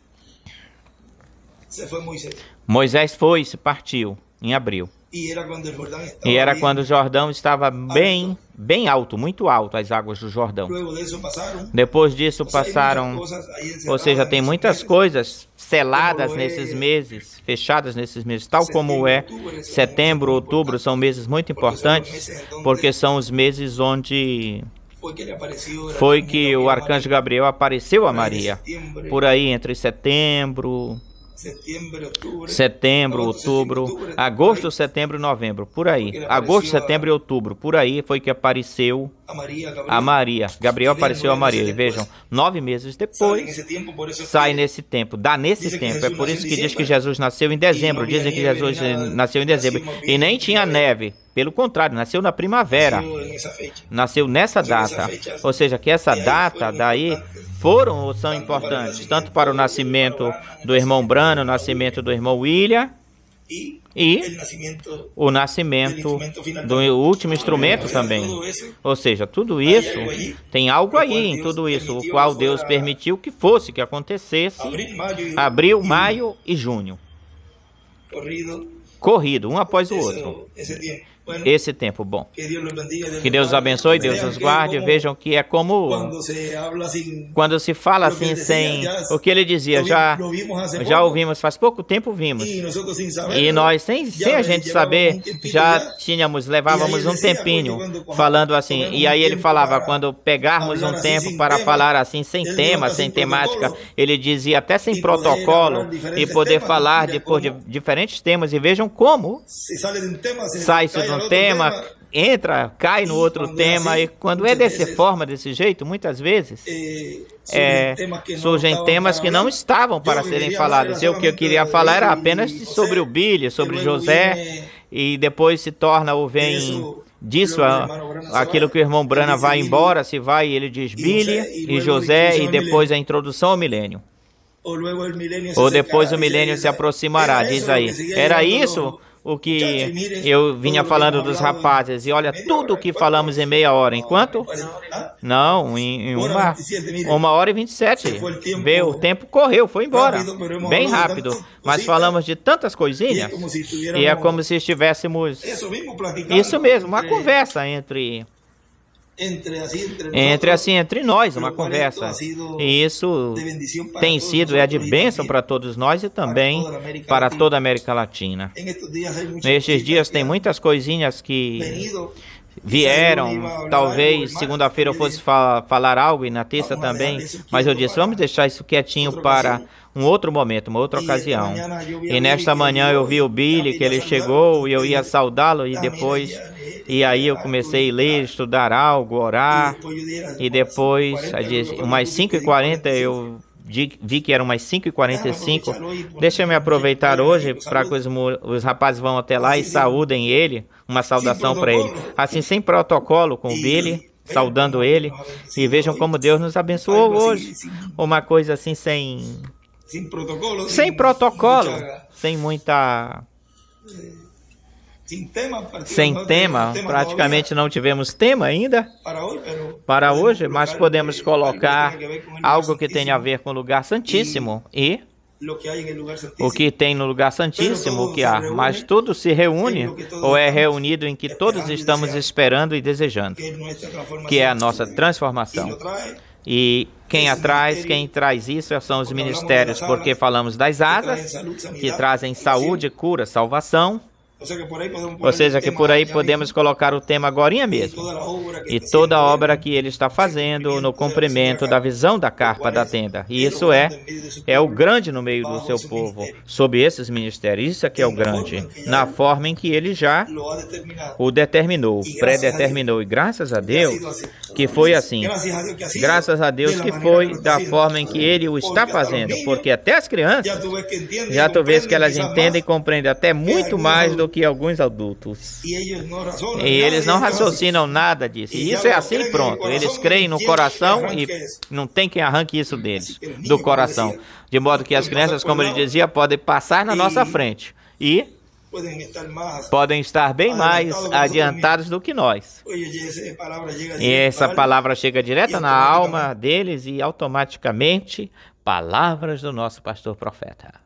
Speaker 1: Moisés se partiu, em abril. E era quando o Jordão estava bem alto, muito alto, as águas do Jordão. Depois disso passaram, ou seja, tem muitas coisas seladas nesses meses, fechadas nesses meses, tal como é setembro, outubro, são meses muito importantes, porque são os meses onde foi que o arcanjo Gabriel apareceu a Maria, por aí entre setembro, outubro, agosto, setembro e novembro, por aí. Agosto, setembro e outubro, por aí foi que apareceu a Maria. Gabriel apareceu a Maria. E vejam, 9 meses depois, sai nesse tempo, dá nesse tempo. É por isso que diz que Jesus nasceu em dezembro. Dizem que Jesus nasceu em dezembro. E nem tinha neve. Pelo contrário, nasceu na primavera. Nasceu nessa data. Ou seja, que essa data daí foram ou são importantes, tanto para o nascimento do irmão Branham, o nascimento do irmão William e o nascimento do último instrumento também. Ou seja, tudo isso, tem algo aí em tudo isso, o qual Deus permitiu que fosse, que acontecesse, abril, maio e junho. Corrido, um após o outro. Esse tempo bom. Que Deus os abençoe, Deus os guarde. Vejam que é como quando se fala assim sem... O que ele dizia, já ouvimos, faz pouco tempo vimos. E nós, sem a gente saber, já levávamos um tempinho falando assim. E aí ele falava, quando pegarmos um tempo para falar assim, sem tema, sem temática, ele dizia até sem protocolo, e poder falar de diferentes temas. E vejam como sai-se de um tema, cai no outro tema, e quando é dessa forma, desse jeito, muitas vezes surgem temas que não estavam para serem falados. O que eu queria falar era apenas sobre o Billy, sobre José, e depois se torna ou vem disso aquilo que o irmão Branham vai embora, se vai, ele diz Billy e José, e depois a introdução ao milênio. Ou depois o milênio se aproximará, diz aí. Era isso o que eu vinha falando dos rapazes. E olha, tudo o que falamos em meia hora. Enquanto? Não, em 1h27. Veio, o tempo correu, foi embora. Bem rápido. Mas falamos de tantas coisinhas. E é como se estivéssemos... Isso mesmo, uma conversa entre nós, uma conversa. E isso tem sido, é de bênção para todos nós e também para toda a América Latina. Nestes dias tem muitas coisinhas que vieram. Talvez segunda-feira eu fosse falar algo e na terça também, mas eu disse, vamos deixar isso quietinho para um outro momento, uma outra ocasião. E nesta manhã eu vi o Billy, que ele chegou, e eu ia saudá-lo, e depois... E aí eu comecei a ler, estudar algo, orar, e depois, umas 5h40, eu vi que eram umas 5h45. Deixa eu me aproveitar hoje para que os rapazes vão até lá e saúdem ele, uma saudação para ele. Assim, sem protocolo, com o Billy, saudando ele, e vejam como Deus nos abençoou hoje. Uma coisa assim, sem protocolo, sem muita... Sem tema, praticamente não tivemos tema ainda para hoje, mas podemos colocar algo que tenha a ver com o lugar santíssimo o que tem no lugar santíssimo, o que há, mas tudo se reúne ou é reunido em que todos estamos esperando e desejando, que é a nossa transformação. E quem traz isso são os ministérios, porque falamos das asas, que trazem saúde, cura, salvação. Ou seja, que por aí podemos colocar o tema agorinha mesmo. E toda a obra que ele está fazendo no cumprimento da visão da carpa da tenda. E isso é o grande no meio do seu povo, sob esses ministérios. Isso aqui é o grande, na forma em que ele já o determinou, predeterminou. E graças a Deus que foi assim. Graças a Deus que foi da forma em que ele o está fazendo. Porque até as crianças, já tu vês que elas entendem e compreendem até muito mais do que alguns adultos. E eles não raciocinam nada disso. E isso é assim e pronto. Eles creem no coração e não tem quem arranque isso deles, do coração. De modo que as crianças, como ele dizia, podem passar na nossa frente e podem estar bem mais adiantados do que nós. E essa palavra chega direta na alma deles e automaticamente, palavras do nosso pastor profeta.